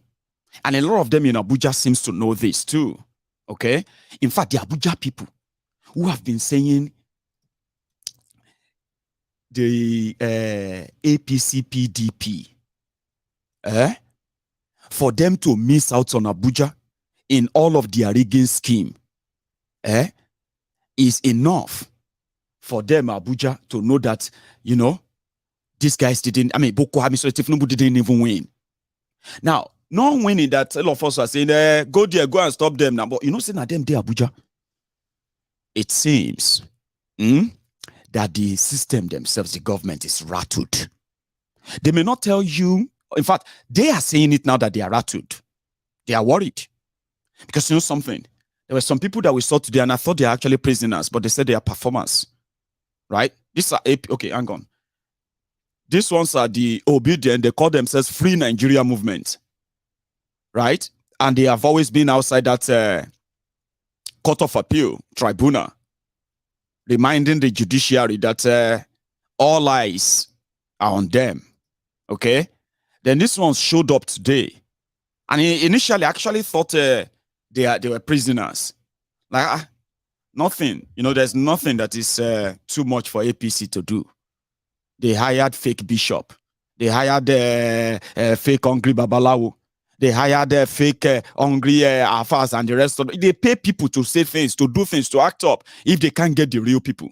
And a lot of them in Abuja seems to know this too, okay? In fact, the Abuja people who have been saying the APC PDP, for them to miss out on Abuja in all of their rigging scheme, is enough for them, Abuja, to know that, these guys didn't, Boko Haram, Tinubu didn't even win. Now, not winning that, all of us are saying, go there, go and stop them now. But saying that them, they Abuja, it seems that the system themselves, the government, is rattled. They may not tell you, in fact, they are saying it now that they are rattled. They are worried. Because something, there were some people that we saw today and I thought they are actually prisoners, but they said they are performers. Right? These are okay, hang on. These ones are the Obidients. They call themselves Free Nigeria Movement. Right? And they have always been outside that Court of Appeal tribunal, reminding the judiciary that all eyes are on them. Okay? Then this one showed up today. And he initially actually thought they were prisoners. Like, nothing. There's nothing that is too much for APC to do. They hired fake bishop. They hired fake hungry babalawo. They hired fake hungry affairs and the rest of it. They pay people to say things, to do things, to act up if they can't get the real people.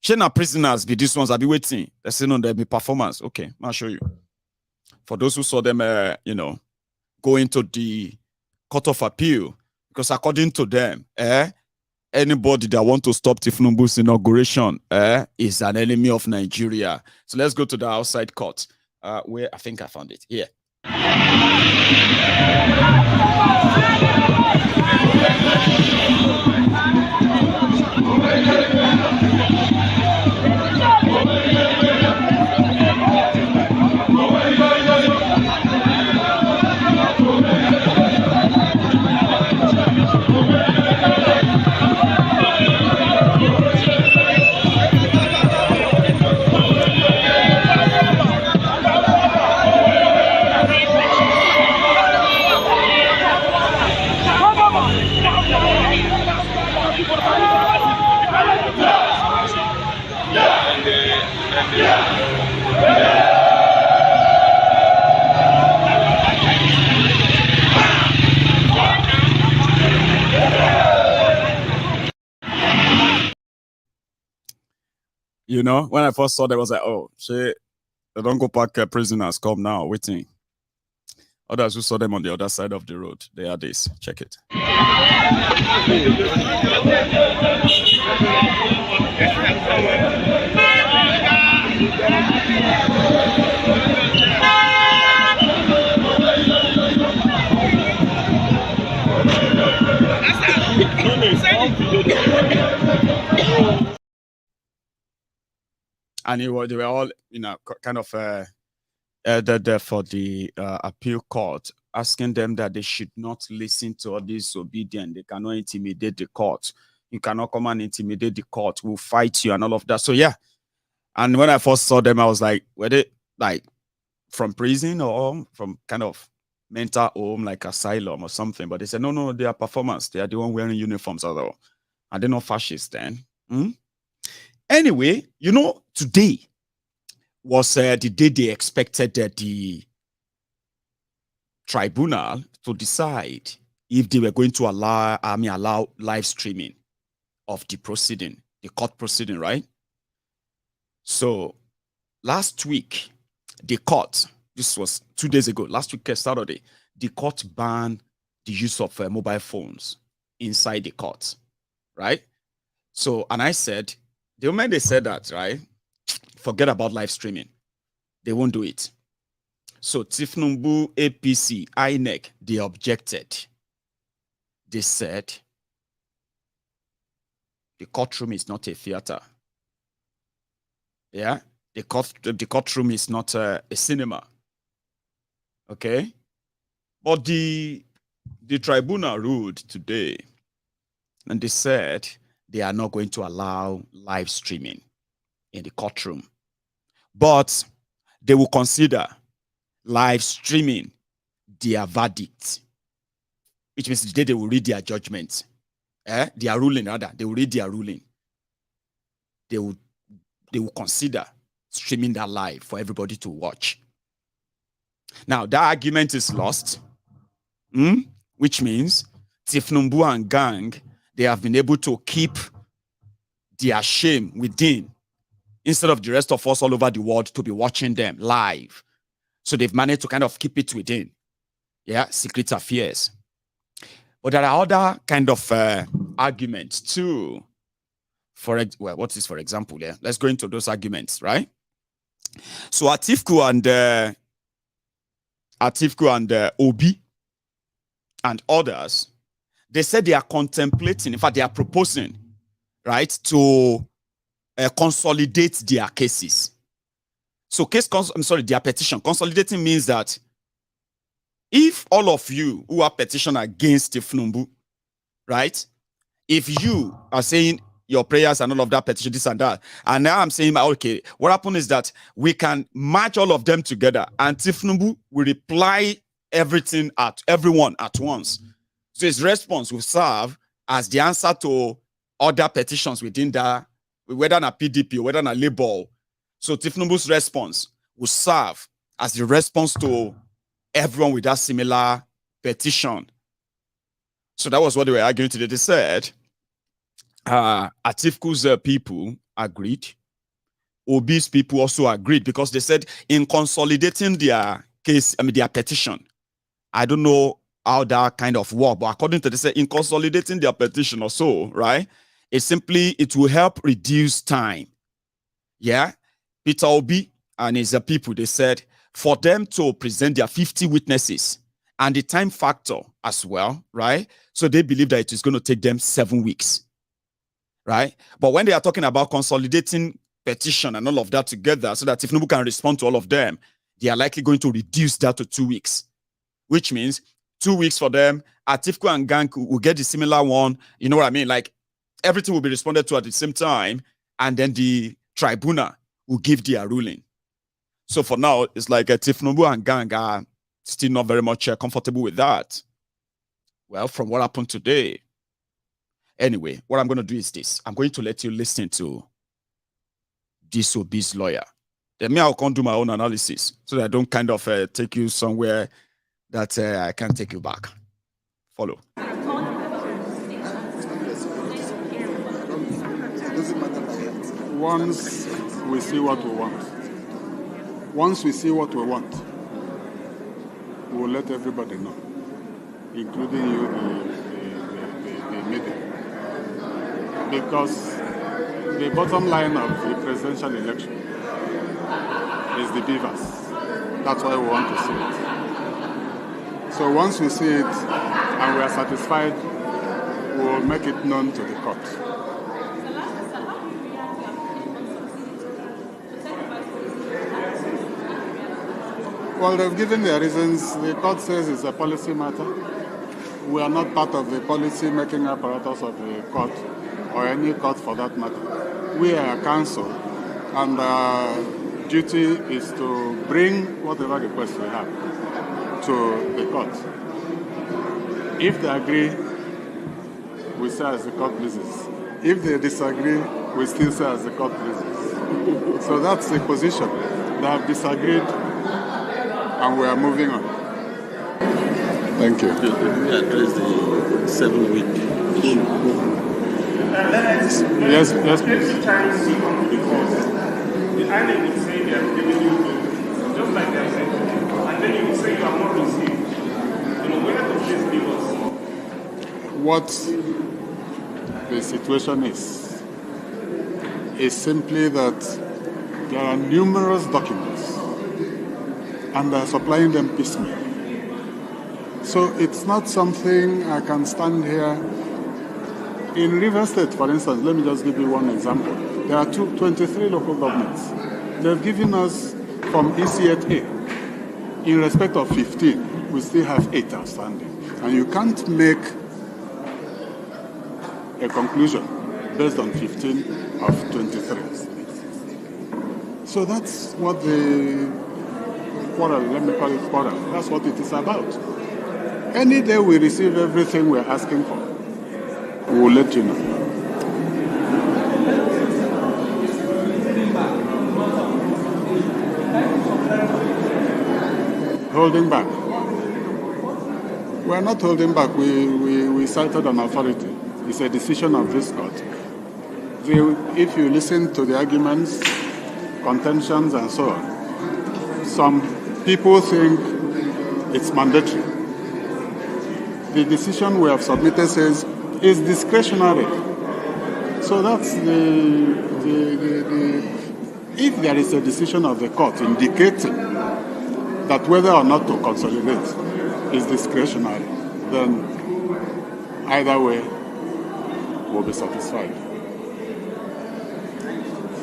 Shana prisoners be these ones. I'll be waiting. They're saying on there'll be performance. Okay, I'll show you. For those who saw them, go into the Court of Appeal, because according to them, anybody that want to stop Tinubu's inauguration is an enemy of Nigeria. So let's go to the outside court, where I think I found it here. When I first saw that, I was like, oh, shit, they don't go back prisoners, come now, waiting. Others who saw them on the other side of the road, they are this. Check it. And they were all, kind of there for the appeal court, asking them that they should not listen to all this Obidients. They cannot intimidate the court. You cannot come and intimidate the court. We'll fight you and all of that. So yeah, And when I first saw them, I was like, were they like from prison or from kind of mental home, like asylum or something? But they said, no, they are performers. They are the one wearing uniforms. Although, are they not fascists then? Anyway, today was the day they expected the tribunal to decide if they were going to allow live streaming of the proceeding, the court proceeding, right? So last week, the court, this was 2 days ago, last week, Saturday, the court banned the use of mobile phones inside the court, right? So, and I said, the moment they said that, right, forget about live streaming. They won't do it. So Tinubu, APC, INEC, they objected. They said, the courtroom is not a theater. Yeah, the courtroom is not a cinema. Okay, but the tribunal ruled today, and they said they are not going to allow live streaming in the courtroom, but they will consider live streaming their verdict, which means the day they will read their judgment, their ruling rather, they will read their ruling. They will consider streaming that live for everybody to watch. Now, that argument is lost, which means Tinubu and gang, they have been able to keep their shame within instead of the rest of us all over the world to be watching them live. So they've managed to kind of keep it within. Yeah, secret affairs. But there are other kind of arguments too. What is for example? Yeah, let's go into those arguments, right? So Atiku and Obi and others, they said they are contemplating, in fact, they are proposing, right, to consolidate their cases. So their petition. Consolidating means that if all of you who are petitioning against Tinubu, right, if you are saying your prayers and all of that petition, this and that, and now I'm saying, okay, what happened is that we can match all of them together, and Tinubu will reply everyone at once. So his response will serve as the answer to other petitions within that, whether na PDP or whether na Labour. So Tinubu's response will serve as the response to everyone with that similar petition. So that was what they were arguing today. They said Atiku's people agreed. Obi's people also agreed, because they said in consolidating their case, their petition, I don't know how that kind of work, but according to they said in consolidating their petition or so, right? It will help reduce time. Yeah. Peter Obi and his people, they said for them to present their 50 witnesses and the time factor as well, right? So they believe that it is going to take them 7 weeks, right? But when they are talking about consolidating petition and all of that together so that Tinubu can respond to all of them, they are likely going to reduce that to 2 weeks, which means 2 weeks for them. Atiku and gang will get the similar one. You know what I mean? Like everything will be responded to at the same time, and then the tribunal will give their ruling. So for now, it's like Tinubu and gang are still not very much comfortable with that. Well, from what happened today. Anyway, what I'm going to do is this. I'm going to let you listen to this Obi's lawyer. Then me, I'll come do my own analysis so that I don't kind of take you somewhere that I can't take you back. Follow. Once we see what we want, we will let everybody know, including you, the media. Because the bottom line of the presidential election is the beavers. That's why we want to see it. So once we see it and we are satisfied, we will make it known to the court. Well, they've given their reasons. The court says it's a policy matter. We are not part of the policy-making apparatus of the court, or any court for that matter. We are a council, and our duty is to bring whatever request we have to the court. If they agree, we say as the court pleases. If they disagree, we still say as the court pleases. So that's the position. They have disagreed, and we are moving on. Thank you. We address the 7-week issue. Yes, please. Every time we come to the court, the Aide will say they are giving you, just like they are saying, and then you will say you have not received. Where does this leave us? What the situation is simply that there are numerous documents and they are supplying them piecemeal. So it's not something I can stand here. In River State, for instance, let me just give you one example. There are 23 local governments. They've given us from EC8A. In respect of 15, we still have 8 outstanding. And you can't make a conclusion based on 15 of 23. So that's what the quarrel, let me call it quarrel, that's what it is about. Any day we receive everything we're asking for, we will let you know. Holding back. We're not holding back. We cited an authority. It's a decision of this court. If you listen to the arguments, contentions, and so on, some people think it's mandatory. The decision we have submitted says it's discretionary. So that's if there is a decision of the court indicating that whether or not to consolidate is discretionary, then either way will be satisfied.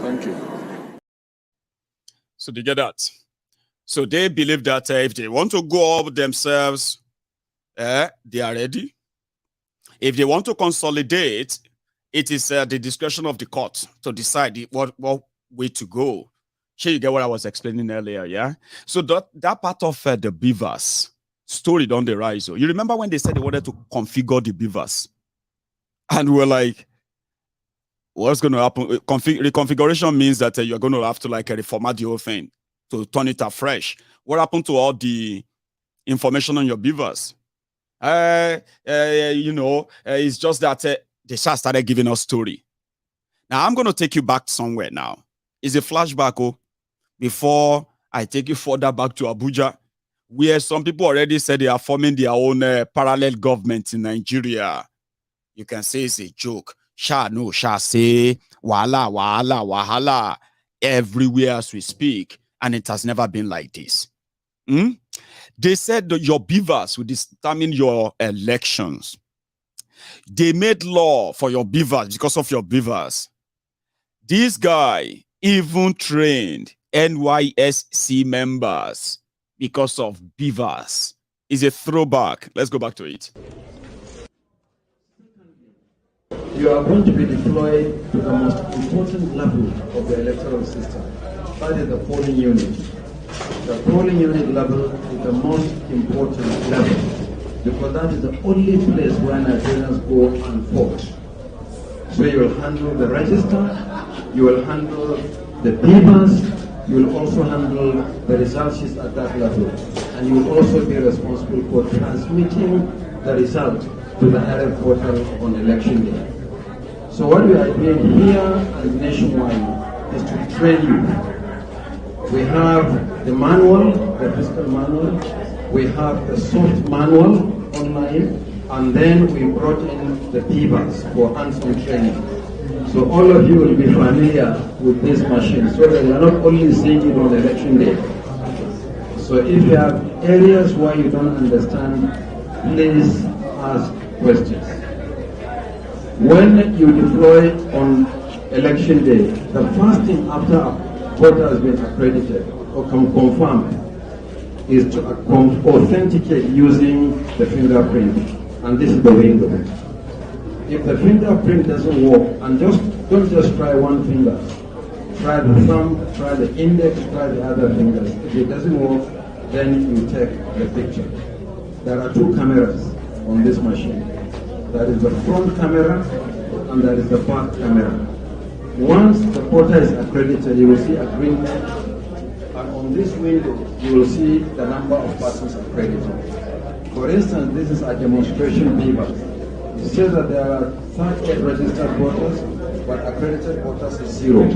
Thank you. So they get that. So they believe that if they want to go up themselves, they are ready. If they want to consolidate, it is the discretion of the court to decide what way to go. Sure, you get what I was explaining earlier, yeah? So that part of the beavers story on the rise. You remember when they said they wanted to configure the beavers? And we were like, what's going to happen? Reconfiguration means that you're going to have to reformat the whole thing to turn it afresh. What happened to all the information on your beavers? It's just that they just started giving us story. Now, I'm going to take you back somewhere now. It's a flashback, before I take you further back to Abuja, where some people already said they are forming their own parallel government in Nigeria. You can say it's a joke. Sha say, wahala, everywhere as we speak. And it has never been like this. They said that your beavers will determine your elections. They made law for your beavers because of your beavers. This guy even trained NYSC members because of beavers. It's a throwback. Let's go back to it. You are going to be deployed to the most important level of the electoral system. That is the polling unit. The polling unit level is the most important level because that is the only place where Nigerians go and vote. So you will handle the register, you will handle the papers, you will also handle the results at that level, and you will also be responsible for transmitting the result to the IRF portal on election day. So what we are doing here and nationwide is to train you. We have the manual, the physical manual, we have the soft manual online, and then we brought in the papers for hands-on training. So all of you will be familiar with this machine, so that you are not only seeing it on election day. So if you have areas where you don't understand, please ask questions. When you deploy on election day, the first thing after a voter has been accredited or confirmed is to authenticate using the fingerprint, and this is the window. If the fingerprint doesn't work, and don't just try one finger, Try the thumb, try the index, try the other fingers. If it doesn't work, then you take the picture. There are two cameras on this machine. There is the front camera and there is the back camera. Once the voter is accredited, you will see a green light, and on this window, you will see the number of persons accredited. For instance, this is a demonstration paper. It says that there are 38 registered voters, but accredited voters is 0.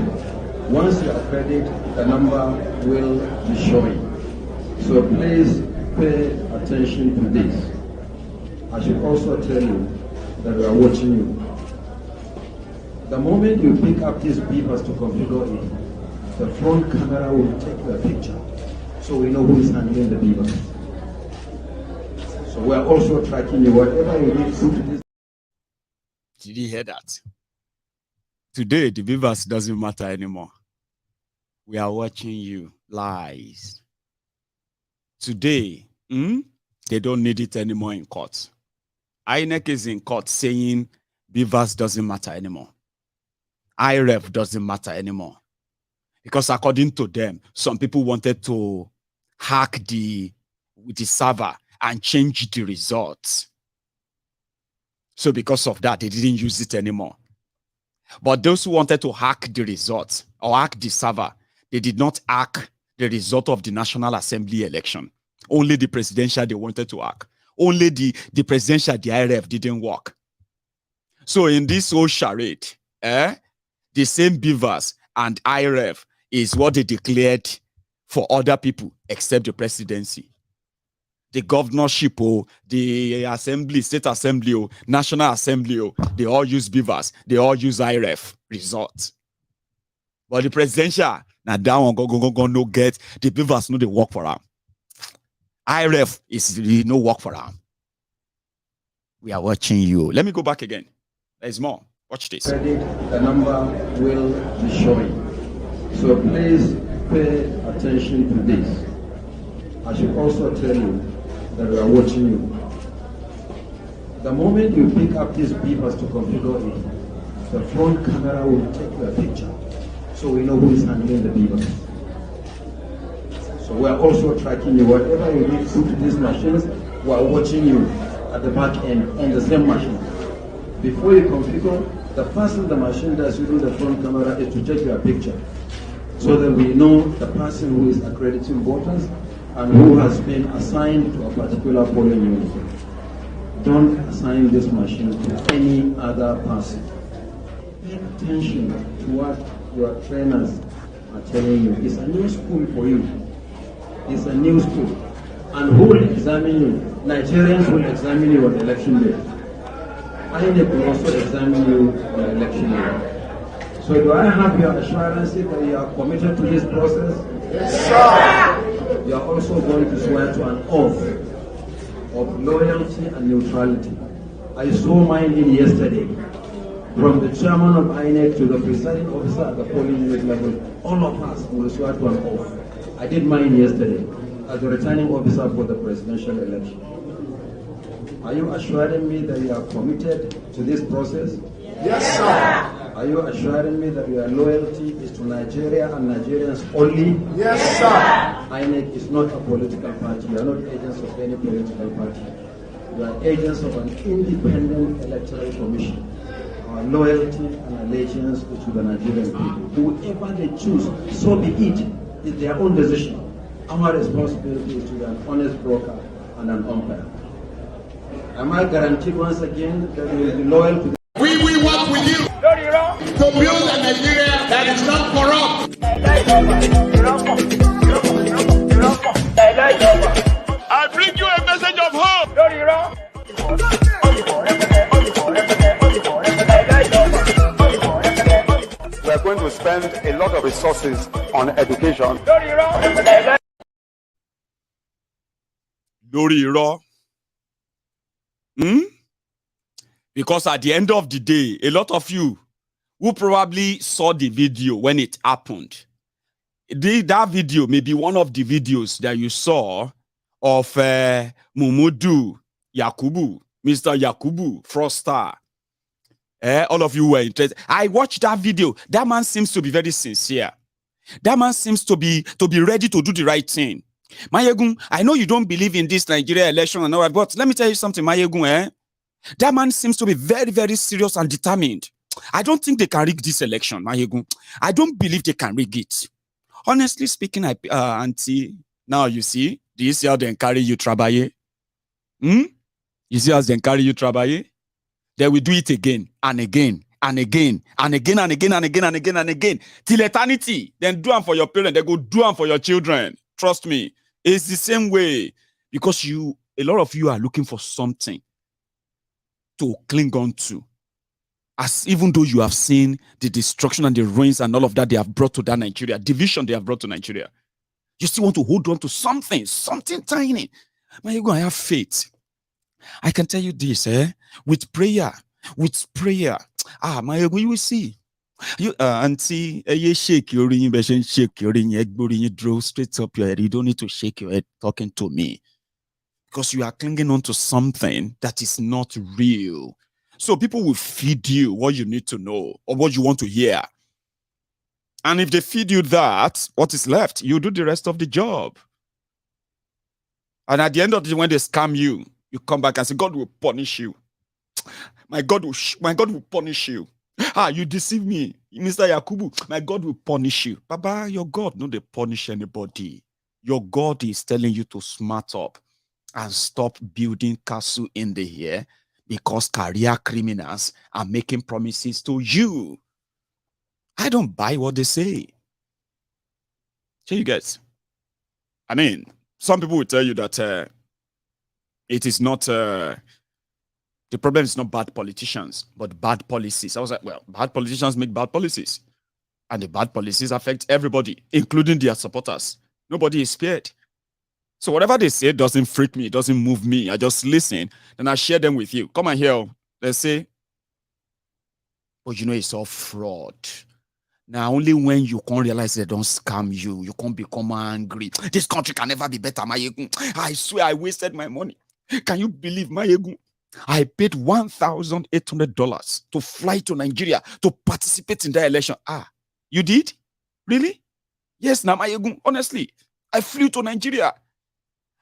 Once you accredit, the number will be showing. So please pay attention to this. I should also tell you that we are watching you. The moment you pick up these papers to configure it, the front camera will take your picture, so we know who is handling the papers. So we are also tracking you. Whatever you need to do to this. Did you hear that? Today, the beavers doesn't matter anymore. We are watching you. Lies. Today, they don't need it anymore in court. INEC is in court saying beavers doesn't matter anymore. IREF doesn't matter anymore. Because according to them, some people wanted to hack the server and change the results. So because of that, they didn't use it anymore. But those who wanted to hack the results or hack the server, they did not hack the result of the National Assembly election. Only the presidential they wanted to hack. Only the presidential, the IRF didn't work. So in this whole charade, the same beavers and IRF is what they declared for other people except the presidency. The governorship, the assembly, state assembly, national assembly, they all use beavers. They all use IRF results. But the presidential, now that one go no get, the beavers know they work for them. IRF is no work for them. We are watching you. Let me go back again. There's more. Watch this. The number will be showing. So please pay attention to this. I should also tell you that we are watching you. The moment you pick up these papers to configure it, the front camera will take your picture, so we know who is handling the papers. So we are also tracking you. Whatever you need to do to these machines, we are watching you at the back end on the same machine. Before you configure, the first thing the machine does using the front camera is to take your picture, so that we know the person who is accrediting voters and who has been assigned to a particular polling unit. Don't assign this machine to any other person. Pay attention to what your trainers are telling you. It's a new school for you. It's a new school. And who will examine you? Nigerians will examine you on election day. INEC will also examine you on election day. So do I have your assurance that you are committed to this process? Yes, sir. You are also going to swear to an oath of loyalty and neutrality. I saw mine in yesterday. From the chairman of INEC to the presiding officer at the polling unit level, all of us will swear to an oath. I did mine yesterday as the returning officer for the presidential election. Are you assuring me that you are committed to this process? Yes, sir. Are you assuring me that your loyalty is to Nigeria and Nigerians only? Yes, sir. INEC is not a political party. You are not agents of any political party. You are agents of an independent electoral commission. Our loyalty and allegiance is to the Nigerian people. Whoever they choose, so be it. It's their own decision. Our responsibility is to be an honest broker and an umpire. Am I guaranteed once again that we will be loyal to the... We will work with you to build a Nigeria that is not corrupt. I bring you a message of hope. We are going to spend a lot of resources on education. Lórí irọ́. Because at the end of the day, a lot of you who probably saw the video when it happened, that video may be one of the videos that you saw of Mumudu Yakubu, Mr. Yakubu, Froster. All of you were interested. I watched that video. That man seems to be very sincere. That man seems to be ready to do the right thing. Mayegun, I know you don't believe in this Nigeria election and all that, but let me tell you something, Mayegun, that man seems to be very, very serious and determined. I don't think they can rig this election, Mayegun. I don't believe they can rig it. Honestly speaking, Auntie, now you see, do you see how they carry you, Trabaye? You see how they carry you, Trabaye? They will do it again and again and again and again and again and again and again and again till eternity. Then do them for your parents. They go do them for your children. Trust me, it's the same way, because a lot of you are looking for something to cling on to, as even though you have seen the destruction and the ruins and all of that they have brought to that Nigeria, division they have brought to Nigeria. You still want to hold on to something tiny. Man, you're going to have faith. I can tell you this, with prayer, my you will see. You Auntie, you shake your ring, shake your ring, you draw straight up your head. You don't need to shake your head talking to me, because you are clinging on to something that is not real. So people will feed you what you need to know or what you want to hear. And if they feed you that, what is left? You do the rest of the job. And at the end of the day, when they scam you, you come back and say, God will punish you. My God will punish you. You deceive me, Mr. Yakubu. My God will punish you. Baba, your God no dey punish anybody. Your God is telling you to smart up and stop building castle in the air, because career criminals are making promises to you. I don't buy what they say. So you guys, I mean, some people will tell you that it is not, the problem is not bad politicians, but bad policies. I was like, well, bad politicians make bad policies. And the bad policies affect everybody, including their supporters. Nobody is spared. So whatever they say doesn't freak me, it doesn't move me. I just listen, and I share them with you. Come and hear. They say, oh, you know, it's all fraud. Now, only when you can't realize they don't scam you, you can't become angry. This country can never be better, Mayegun. I swear I wasted my money. Can you believe, Mayegun? I paid $1,800 to fly to Nigeria to participate in that election. You did? Really? Yes, now, Mayegun, honestly, I flew to Nigeria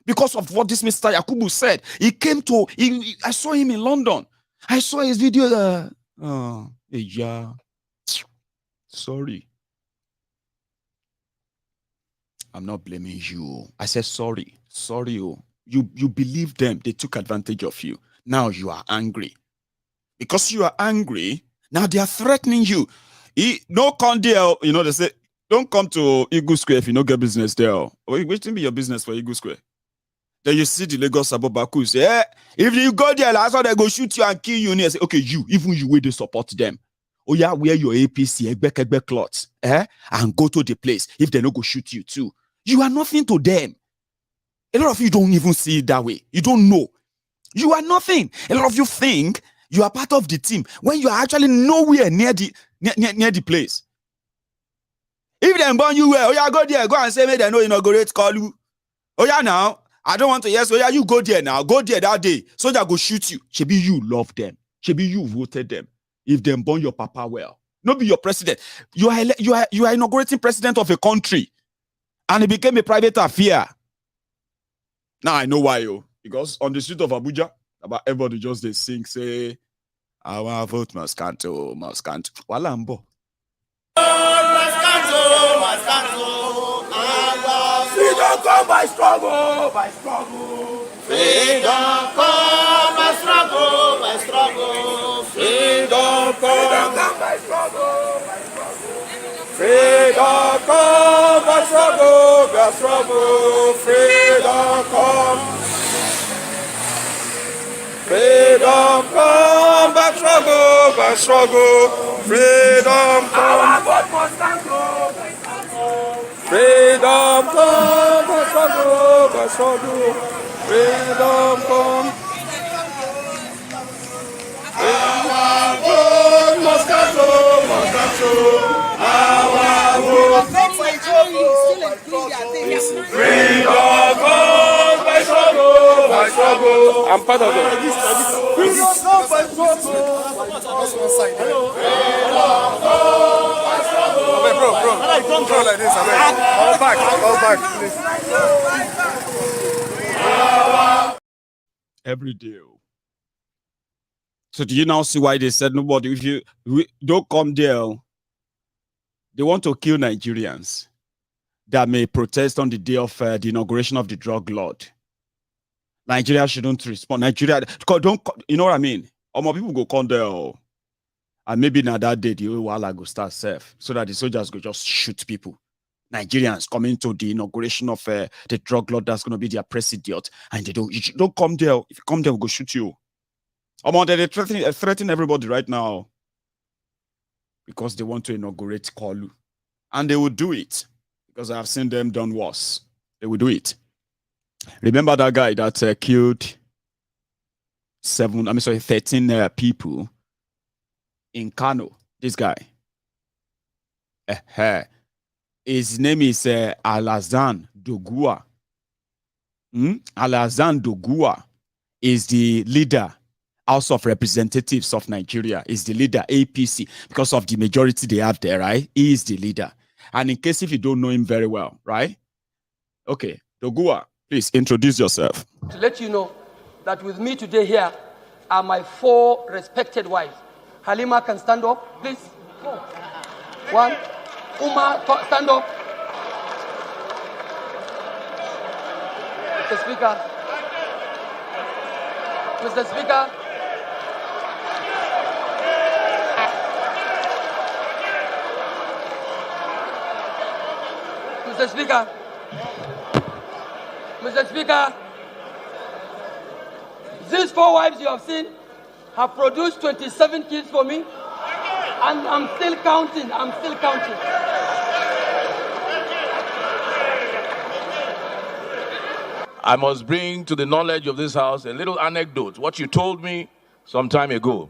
because of what this Mr. Yakubu said. I saw him in London. I saw his video. Yeah. Sorry. I'm not blaming you. I said sorry. Sorry. You believe them. They took advantage of you. Now you are angry. Because you are angry, now they are threatening you. No come there. You know, they say, don't come to Eagle Square if you don't get business there. Which will be your business for Eagle Square? Then you see the Lagos Abobaku say, if you go there, that's how they go shoot you and kill you. And you say, okay, even you will they support them. Oh yeah, wear your APC, Egbe cloths, and go to the place. If they don't go shoot you too. You are nothing to them. A lot of you don't even see it that way. You don't know. You are nothing. A lot of you think you are part of the team when you are actually nowhere near the place. If they burn you well, oh yeah, go there, go and say, may they no inaugurate, call you. Oh yeah, now, I don't want to, yes, oh yeah, you go there now, go there that day. So they go shoot you. Should be you love them. Should be you voted them. If they burn your papa well. Not be your president. You are inaugurating president of a country. And it became a private affair. Now I know why, because on the street of Abuja, about everybody just they sing, say, I want to vote Mascanto. Walambo. Freedom come by struggle, Freedom come by struggle, Freedom come by struggle, Freedom come by struggle, Freedom come. Freedom come by struggle, Freedom come. Our vote must stand go. Freedom come by struggle, Freedom come. Our vote must stand go. Our vote. Freedom come by struggle. I'm part of it. Freedom come by struggle. Bro, like this, All back, please. Every day. So do you now see why they said nobody? If you don't come there, they want to kill Nigerians that may protest on the day of the inauguration of the drug lord. Nigeria shouldn't respond. Nigeria, don't, you know what I mean? Or more people go come there, and maybe now that day the whole go start safe, so that the soldiers go just shoot people. Nigerians coming to the inauguration of the drug lord that's going to be their president, and they don't come there. If you come there, we'll go shoot you. They threaten everybody right now because they want to inaugurate Kolu, and they will do it because I have seen them done worse. They will do it. Remember that guy that killed 13 people in Kano? This guy. His name is Alhassan Doguwa. Alhassan Doguwa is the leader, House of Representatives of Nigeria, is the leader, APC, because of the majority they have there, right? He is the leader. And in case if you don't know him very well, right? Okay, Doguwa, please introduce yourself. To let you know that with me today here are my 4 respected wives. Halima can stand up, please. 1. Uma, stand up. Mr. Speaker. Mr. Speaker. Mr. Speaker. Mr. Speaker. These 4 wives you have seen have produced 27 kids for me, and I'm still counting. I must bring to the knowledge of this house a little anecdote. What you told me some time ago.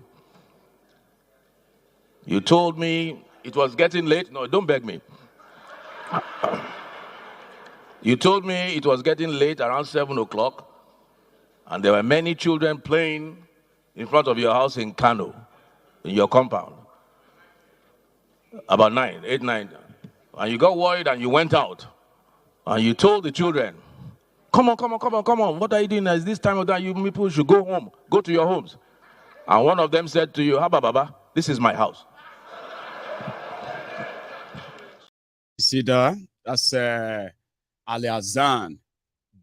You told me it was getting late. No, don't beg me. You told me it was getting late around 7 o'clock, and there were many children playing in front of your house in Kano, in your compound. About 8, 9. And you got worried and you went out. And you told the children, come on. What are you doing? Is this time of day you people should go home, go to your homes. And one of them said to you, Haba Baba, this is my house. You see that? That's Alhassan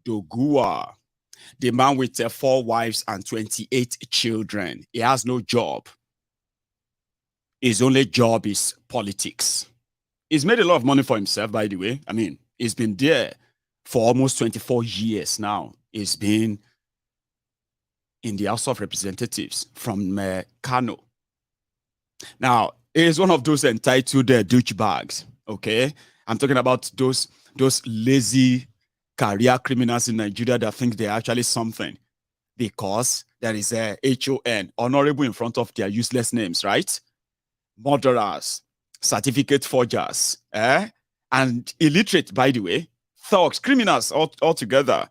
Doguwa, the man with 4 wives and 28 children. He has no job. His only job is politics. He's made a lot of money for himself, by the way. I mean, he's been there for almost 24 years now. He's been in the House of Representatives from Kano. Now, he is one of those entitled douchebags, okay? I'm talking about those lazy career criminals in Nigeria that think they're actually something because there is a HON, honorable, in front of their useless names, right? Murderers, certificate forgers, and illiterate, by the way, thugs, criminals altogether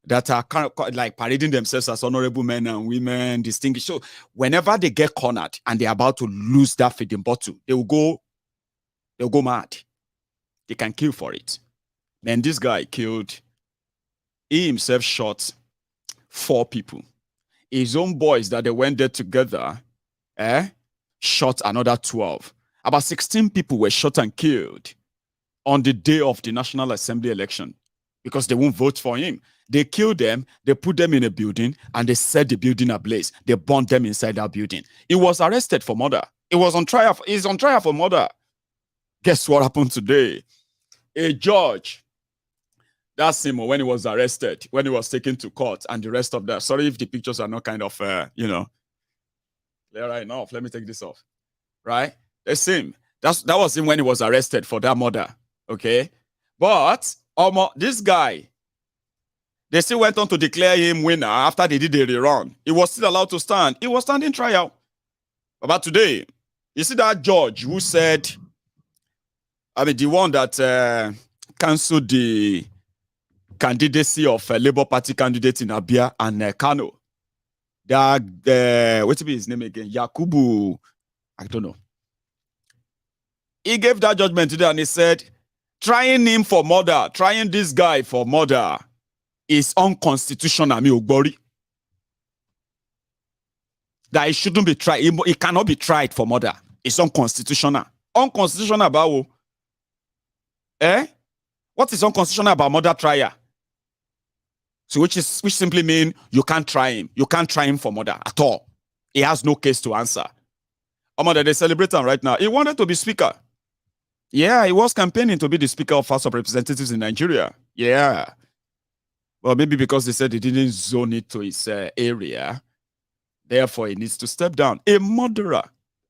that are kind of like parading themselves as honorable men and women, distinguished. So whenever they get cornered and they're about to lose that feeding bottle, they'll go mad. They can kill for it. And this guy he himself shot 4 people. His own boys that they went there together, shot another 12. About 16 people were shot and killed on the day of the National Assembly election because they won't vote for him. They killed them, they put them in a building, and they set the building ablaze. They burned them inside that building. He was arrested for murder. He's on trial for murder. Guess what happened today? A judge, that's him when he was arrested, when he was taken to court, and the rest of that. Sorry if the pictures are not kind of, clear right enough. Let me take this off. Right? That's him. That was him when he was arrested for that murder. Okay? But this guy, they still went on to declare him winner after they did a rerun. He was still allowed to stand. He was standing trial. But today, you see that judge who said, the one that cancelled the candidacy of a Labour Party candidate in Abia and Kano. That, what's his name again? Yakubu, I don't know. He gave that judgment today and he said, trying him for murder, trying this guy for murder is unconstitutional, mi ogbori. That he shouldn't be tried. He cannot be tried for murder. It's unconstitutional. Unconstitutional about who? What is unconstitutional about murder trial? So which simply means you can't try him. You can't try him for murder at all. He has no case to answer. They celebrate him right now. He wanted to be speaker. Yeah, he was campaigning to be the Speaker of House of Representatives in Nigeria. Yeah. Well, maybe because they said he didn't zone it to his area. Therefore, he needs to step down. A murderer.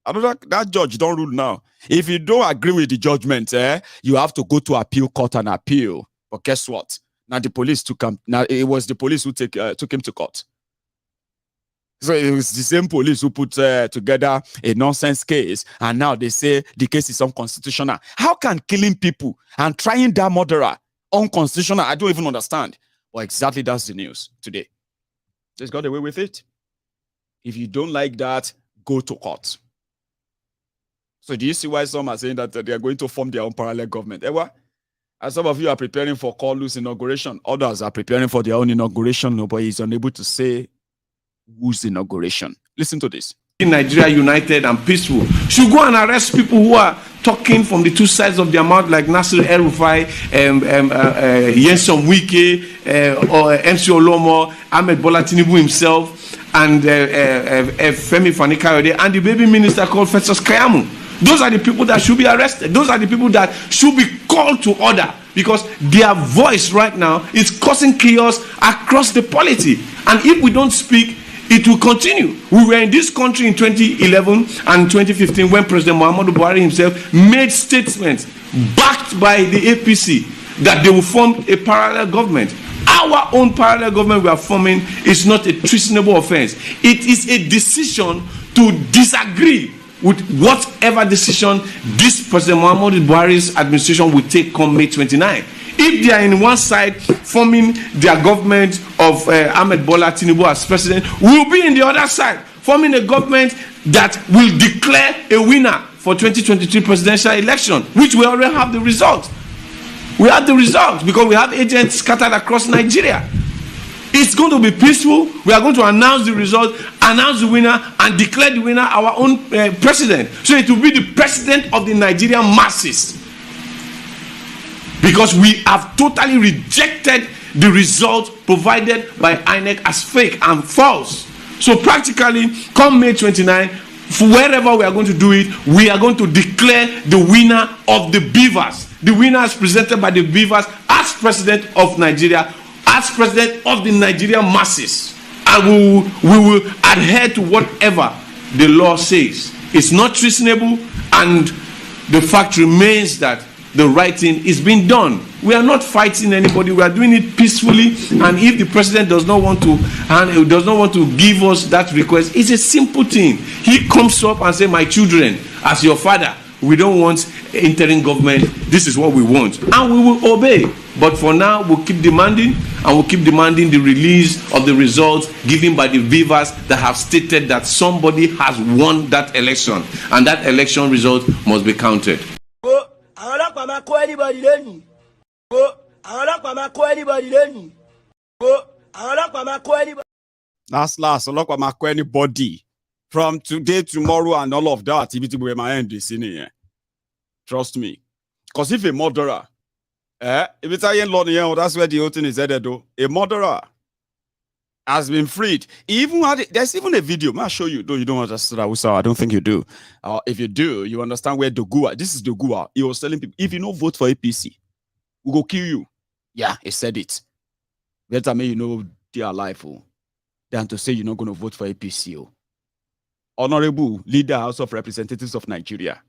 That judge don't rule now. If you don't agree with the judgment, you have to go to appeal court and appeal. But guess what? Now the police took him. Now it was the police who took him to court. So it was the same police who put together a nonsense case, and now they say the case is unconstitutional. How can killing people and trying that murderer unconstitutional? I don't even understand. Well, exactly that's the news today. Just got away with it. If you don't like that, go to court. So do you see why some are saying that they are going to form their own parallel government? As some of you are preparing for Kolu's inauguration, others are preparing for their own inauguration. Nobody is unable to say whose inauguration. Listen to this. Nigeria united and peaceful should go and arrest people who are talking from the two sides of their mouth, like Nasir El-Rufai, Nyesom Wike, or MC Olomo, Ahmed Bola Tinubu himself, and Femi Fani-Kayode, and the baby minister called Festus Keyamo. Those are the people that should be arrested. Those are the people that should be called to order, because their voice right now is causing chaos across the polity. And if we don't speak, it will continue. We were in this country in 2011 and 2015 when President Muhammadu Buhari himself made statements backed by the APC that they will form a parallel government. Our own parallel government we are forming is not a treasonable offense. It is a decision to disagree with whatever decision this President Muhammadu Buhari's administration will take come May 29. If they are in one side forming their government of Ahmed Bola Tinubu as president, we will be in the other side forming a government that will declare a winner for 2023 presidential election, which we already have the result. We have the result because we have agents scattered across Nigeria. It's going to be peaceful. We are going to announce the result, announce the winner, and declare the winner our own president. So it will be the president of the Nigerian masses. Because we have totally rejected the result provided by INEC as fake and false. So practically, come May 29, for wherever we are going to do it, we are going to declare the winner of the beavers. The winner is presented by the beavers as president of Nigeria, as president of the Nigerian masses. And we will adhere to whatever the law says. It's not treasonable, and the fact remains that the right thing is being done. We are not fighting anybody. We are doing it peacefully. And if the president does not want to give us that request, it's a simple thing. He comes up and says, "My children, as your father, we don't want interim government. This is what we want," and we will obey. But for now, we'll keep demanding, and we'll keep demanding the release of the results given by the beavers that have stated that somebody has won that election, and that election result must be counted. That's last. Anybody from today, tomorrow, and all of that. If it will my end this in here, trust me. Because if a murderer, if it's a law, that's where the whole thing is headed. Though a murderer has been freed. There's even a video. I'll show you. Though you don't understand Hausa, I don't think you do. If you do, you understand where Dogua. This is Dogua. He was telling people, if you don't vote for APC, we go kill you. Yeah, he said it. Better me, they are alive, than to say you're not going to vote for APC. Honorable Leader, House of Representatives of Nigeria.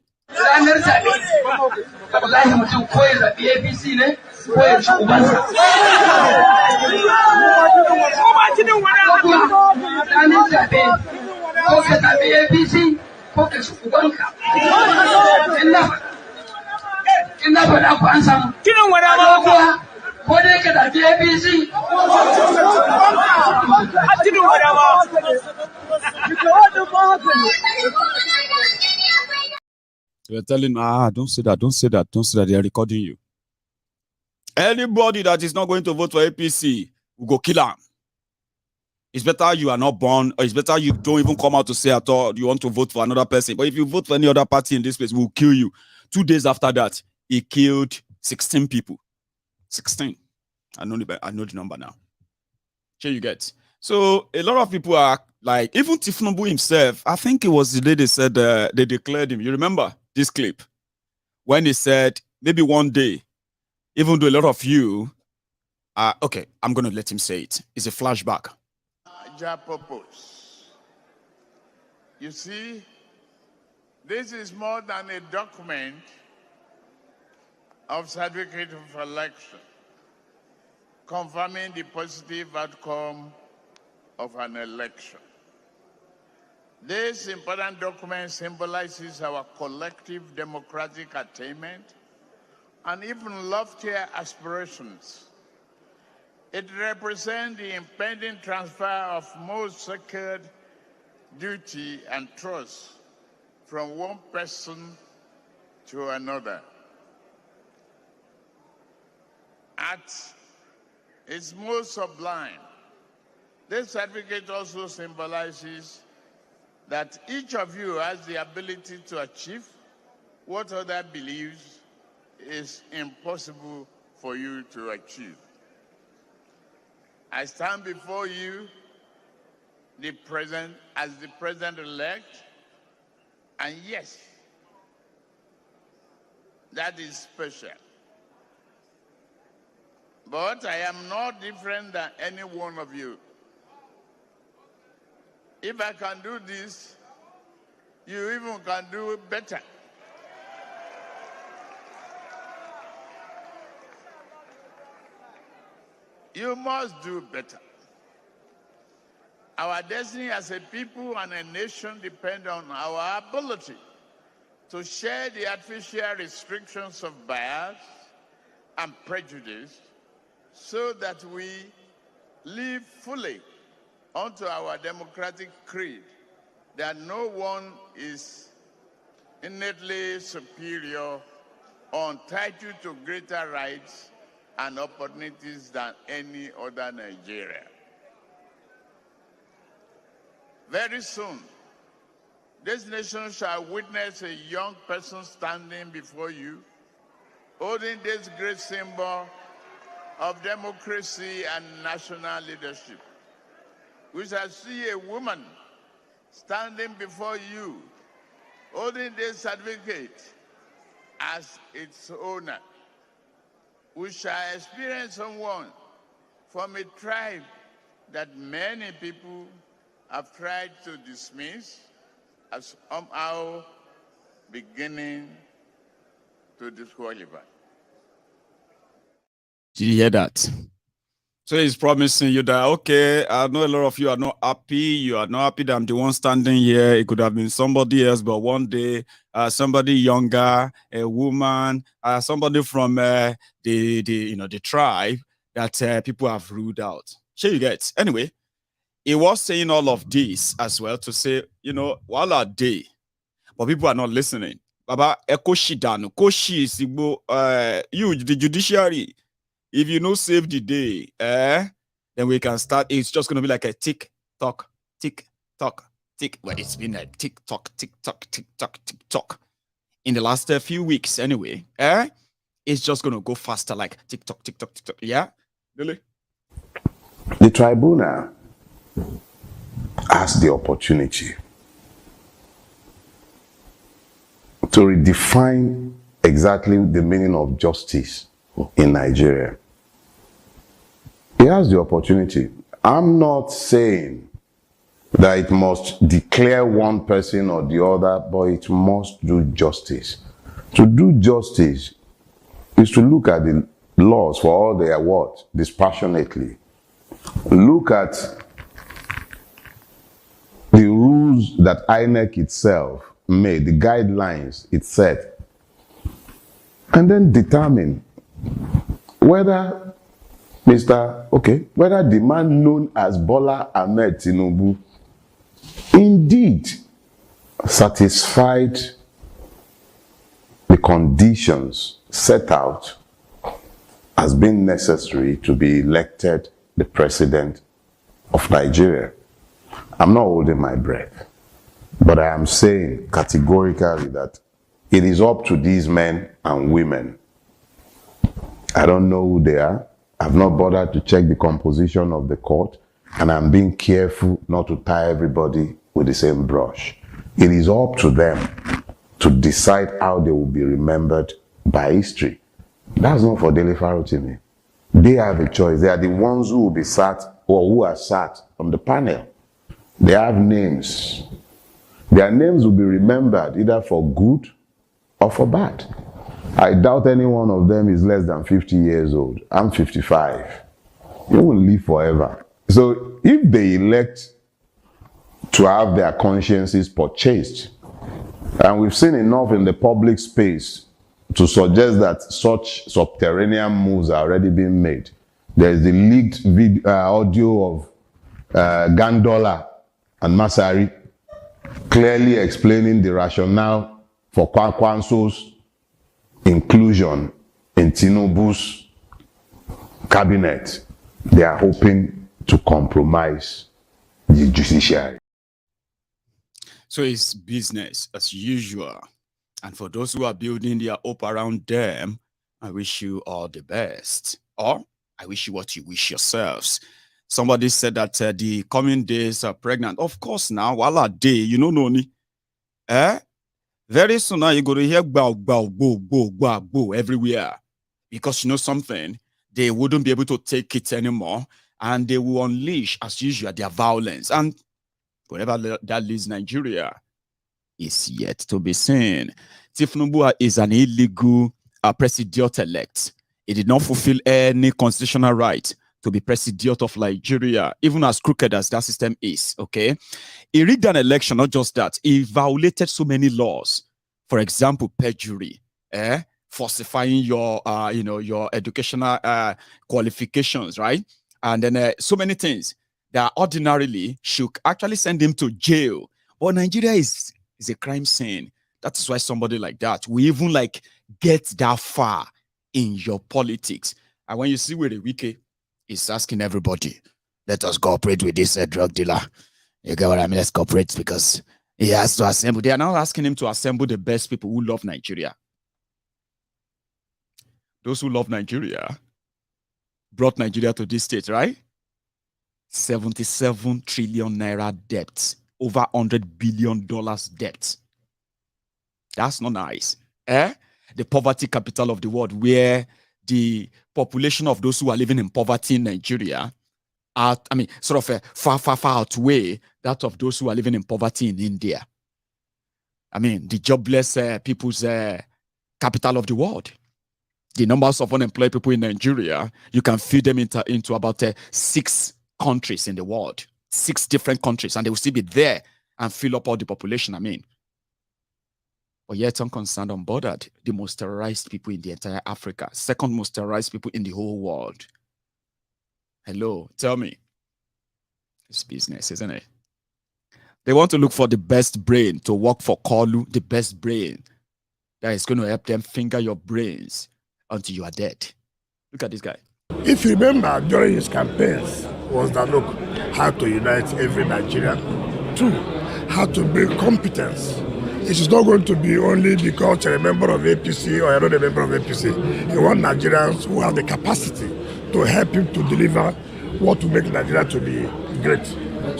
So you're telling, don't say that, don't say that, don't say that. They are recording you. Anybody that is not going to vote for APC will go kill him. It's better you are not born, or it's better you don't even come out to say at all you want to vote for another person. But if you vote for any other party in this place, we'll kill you. 2 days after that, he killed 16 people. 16. I know the number now. Here you get. So a lot of people are like, even Tinubu himself, I think it was the day they said they declared him. You remember this clip? When he said, maybe one day, even though a lot of you okay, I'm going to let him say it. It's a flashback. Purpose. You see, this is more than a document of certificate of election, confirming the positive outcome of an election. This important document symbolizes our collective democratic attainment and even loftier aspirations. It represents the impending transfer of most sacred duty and trust from one person to another. At its most sublime, this certificate also symbolizes that each of you has the ability to achieve what other believes is impossible for you to achieve. I stand before you as the president-elect, and yes, that is special. But I am not different than any one of you. If I can do this, you even can do it better. You must do better. Our destiny as a people and a nation depend on our ability to share the artificial restrictions of bias and prejudice so that we live fully onto our democratic creed, that no one is innately superior or entitled to greater rights and opportunities than any other Nigerian. Very soon, this nation shall witness a young person standing before you, holding this great symbol of democracy and national leadership. We shall see a woman standing before you, holding this certificate as its owner. We shall experience someone from a tribe that many people have tried to dismiss as somehow beginning to disqualify. Did you hear that? So he's promising you that, okay, I know a lot of you are not happy. You are not happy that I'm the one standing here. It could have been somebody else, but one day, somebody younger, a woman, somebody from the tribe that people have ruled out. Sure you get. Anyway, he was saying all of this as well to say, while are they? But people are not listening. Baba, Ekoshi Danu, Koshi is you, the judiciary. If you know save the day, then we can start. It's just going to be like a tick, tock, tick, tock, tick. Well, it's been like tick, tock, tick, tock, tick, tock, tick, tock. In the last few weeks, anyway, it's just going to go faster, like tick, tock, tick, tock, tick, tock. Yeah? Really? The tribunal has the opportunity to redefine exactly the meaning of justice in Nigeria. He has the opportunity. I'm not saying that it must declare one person or the other, but it must do justice. To do justice is to look at the laws for all they are what? Dispassionately. Look at the rules that INEC itself made, the guidelines it set, and then determine whether whether the man known as Bola Ahmed Tinubu indeed satisfied the conditions set out as being necessary to be elected the president of Nigeria. I'm not holding my breath, but I am saying categorically that it is up to these men and women. I don't know who they are. I've not bothered to check the composition of the court, and I'm being careful not to tie everybody with the same brush. It is up to them to decide how they will be remembered by history. That's not for Dele Farotimi. They have a choice. They are the ones who will be sat or who are sat on the panel. They have names. Their names will be remembered either for good or for bad. I doubt any one of them is less than 50 years old. I'm 55. You won't live forever. So if they elect to have their consciences purchased, and we've seen enough in the public space to suggest that such subterranean moves are already being made. There is the leaked audio of Gandola and Masari clearly explaining the rationale for Kwankwanso's inclusion in Tinubu's cabinet. They are hoping to compromise the judiciary. So it's business as usual. And for those who are building their hope around them, I wish you all the best. Or I wish you what you wish yourselves. Somebody said that the coming days are pregnant. Of course now, wala day, you know, Noni. Very soon now you're going to hear bow, bow, bow, bow, bow, bow everywhere. Because you know something, they wouldn't be able to take it anymore. And they will unleash, as usual, their violence. And wherever that leads Nigeria is yet to be seen. Tinubu is an illegal president-elect. He did not fulfill any constitutional right to be president of Nigeria, even as crooked as that system is, okay? He rigged an election, not just that. He violated so many laws. For example, perjury, falsifying your, your educational qualifications, right? And then so many things that ordinarily should actually send him to jail. But Nigeria is a crime scene. That is why somebody like that will even like get that far in your politics. And when you see where the Wike is asking everybody, let us cooperate with this drug dealer. You get what I mean? Let's cooperate because he has to assemble. They are now asking him to assemble the best people who love Nigeria. Those who love Nigeria brought Nigeria to this state, right? 77 trillion naira debt, over $100 billion debt. That's not nice. The poverty capital of the world, where the population of those who are living in poverty in Nigeria are, far, far, far outweigh that of those who are living in poverty in India. The jobless people's capital of the world. The numbers of unemployed people in Nigeria, you can feed them into about 6 countries in the world, 6 different countries, and they will still be there and fill up all the population. But yet unconcerned, unbothered, the most terrorized people in the entire Africa, 2nd most terrorized people in the whole world. Hello, tell me. It's business, isn't it? They want to look for the best brain to work for Kolu, the best brain that is going to help them finger your brains until you are dead. Look at this guy. If you remember, during his campaigns, was that, look, how to unite every Nigerian. 2, how to bring competence. It is not going to be only because you're a member of APC or you're not a member of APC. You want Nigerians who have the capacity to help him to deliver what will make Nigeria to be great.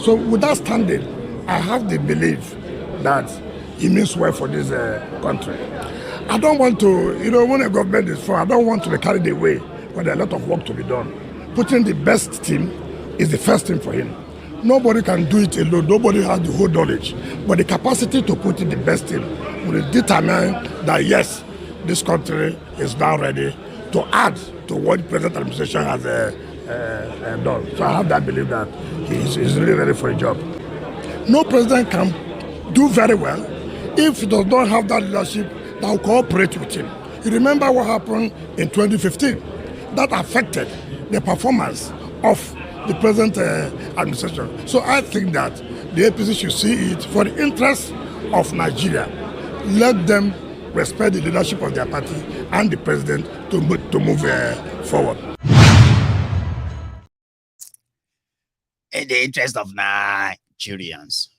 So with that standing, I have the belief that he means well for this country. I don't want to, when a government is for, I don't want to be carried away when there are a lot of work to be done. Putting the best team is the first thing for him. Nobody can do it alone. Nobody has the whole knowledge. But the capacity to put in the best team will determine that, yes, this country is now ready to add to what the present administration has done. So I have that belief that he's really ready for a job. No president can do very well if he does not have that leadership that will cooperate with him. You remember what happened in 2015? That affected the performance of the present administration. So I think that the APC should see it for the interest of Nigeria. Let them respect the leadership of their party and the president to move forward. In the interest of Nigerians,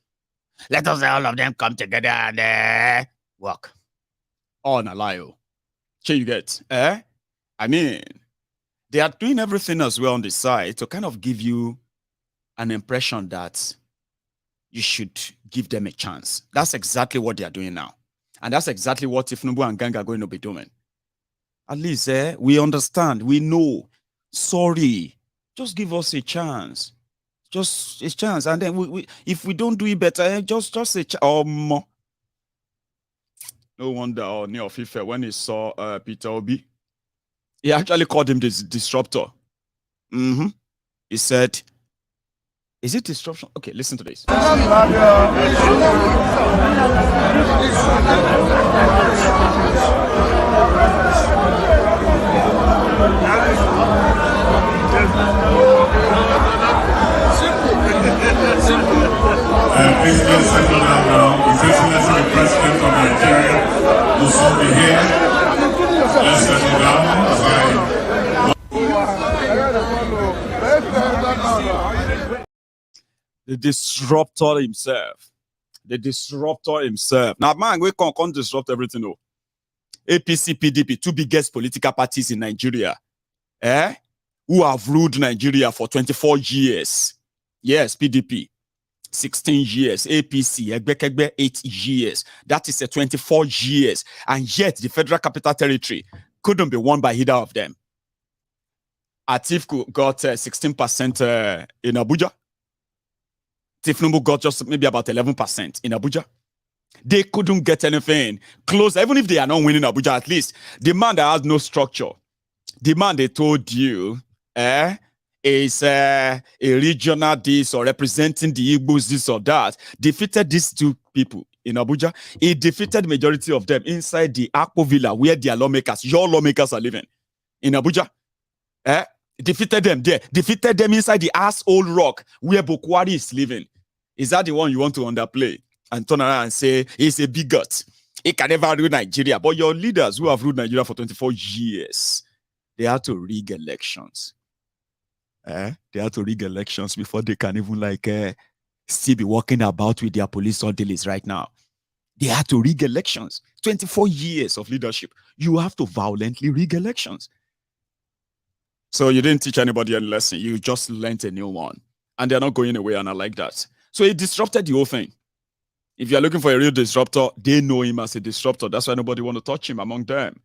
let us all of them come together and work. Oh, Nalayo. You get? I mean, they are doing everything as well on the side to kind of give you an impression that you should give them a chance. That's exactly what they are doing now. And that's exactly what Tinubu and gang are going to be doing. At least we understand, we know. Sorry, just give us a chance. Just a chance. And then we if we don't do it better, just a chance. No wonder Neo Fife, when he saw Peter Obi, he actually called him this disruptor. He said, is it disruption? Okay, listen to this. Please let's settle down now. His Excellency the President of Nigeria will soon be here. Let's settle down as the disruptor himself. The disruptor himself. Now, man, we can't disrupt everything. No. APC, PDP, two biggest political parties in Nigeria, who have ruled Nigeria for 24 years. Yes, PDP, 16 years. APC, Egbekegbe, 8 years. That is 24 years. And yet, the Federal Capital Territory couldn't be won by either of them. Atiku got 16% in Abuja. Tinubu got just maybe about 11% in Abuja. They couldn't get anything close. Even if they are not winning Abuja, at least the man that has no structure, the man they told you is a regional this or representing the Igbos this or that, defeated these two people in Abuja. He defeated the majority of them inside the Akpo Villa where their lawmakers, your lawmakers are living in Abuja. Defeated them there. Defeated them inside the asshole rock where Bokwari is living. Is that the one you want to underplay and turn around and say he's a bigot? He can never rule Nigeria. But your leaders who have ruled Nigeria for 24 years, they had to rig elections. They had to rig elections before they can even still be walking about with their police orderlies right now. They had to rig elections. 24 years of leadership. You have to violently rig elections. So you didn't teach anybody any lesson. You just learned a new one. And they're not going away, and I like that. So it disrupted the whole thing. If you're looking for a real disruptor, they know him as a disruptor. That's why nobody want to touch him among them.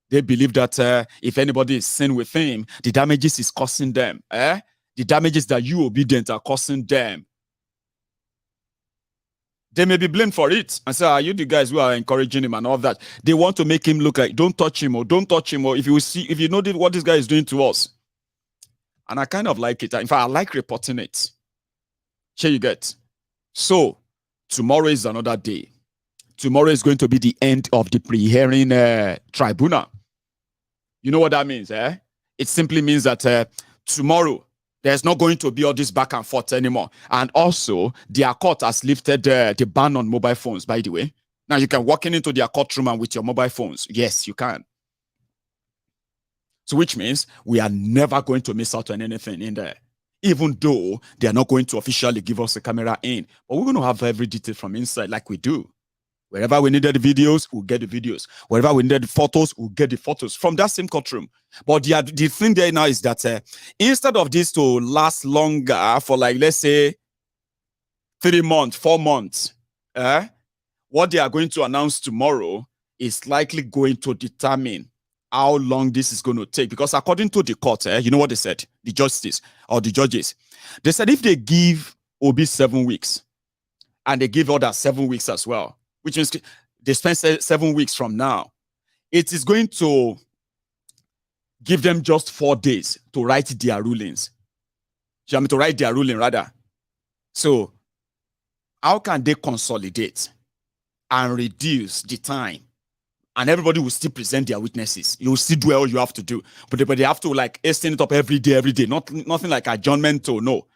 They believe that if anybody is seen with him, the damages is causing them. The damages that you, Obidients, are causing them. They may be blamed for it and say, are you the guys who are encouraging him and all that? They want to make him look like, don't touch him or don't touch him, or if you know what this guy is doing to us. And I kind of like it. In fact, I like reporting it. Here you get. So, tomorrow is another day. Tomorrow is going to be the end of the pre-hearing tribunal. You know what that means, It simply means that tomorrow, there's not going to be all this back and forth anymore. And also, their court has lifted the ban on mobile phones, by the way. Now, you can walk into their courtroom and with your mobile phones. Yes, you can. So, which means we are never going to miss out on anything in there. Even though they are not going to officially give us a camera in. But we're going to have every detail from inside like we do. Wherever we needed the videos, we'll get the videos. Wherever we needed the photos, we'll get the photos from that same courtroom. But the thing there now is that instead of this to last longer for let's say 3 months, 4 months, what they are going to announce tomorrow is likely going to determine how long this is going to take. Because according to the court, you know what they said? The justice or the judges. They said if they give Obi 7 weeks and they give others 7 weeks as well, which means they spend 7 weeks from now, it is going to give them just 4 days to write their rulings. To write their ruling, rather. So, how can they consolidate and reduce the time? And everybody will still present their witnesses. You will still do all you have to do. But they have to extend it up every day. Nothing like adjournment or no.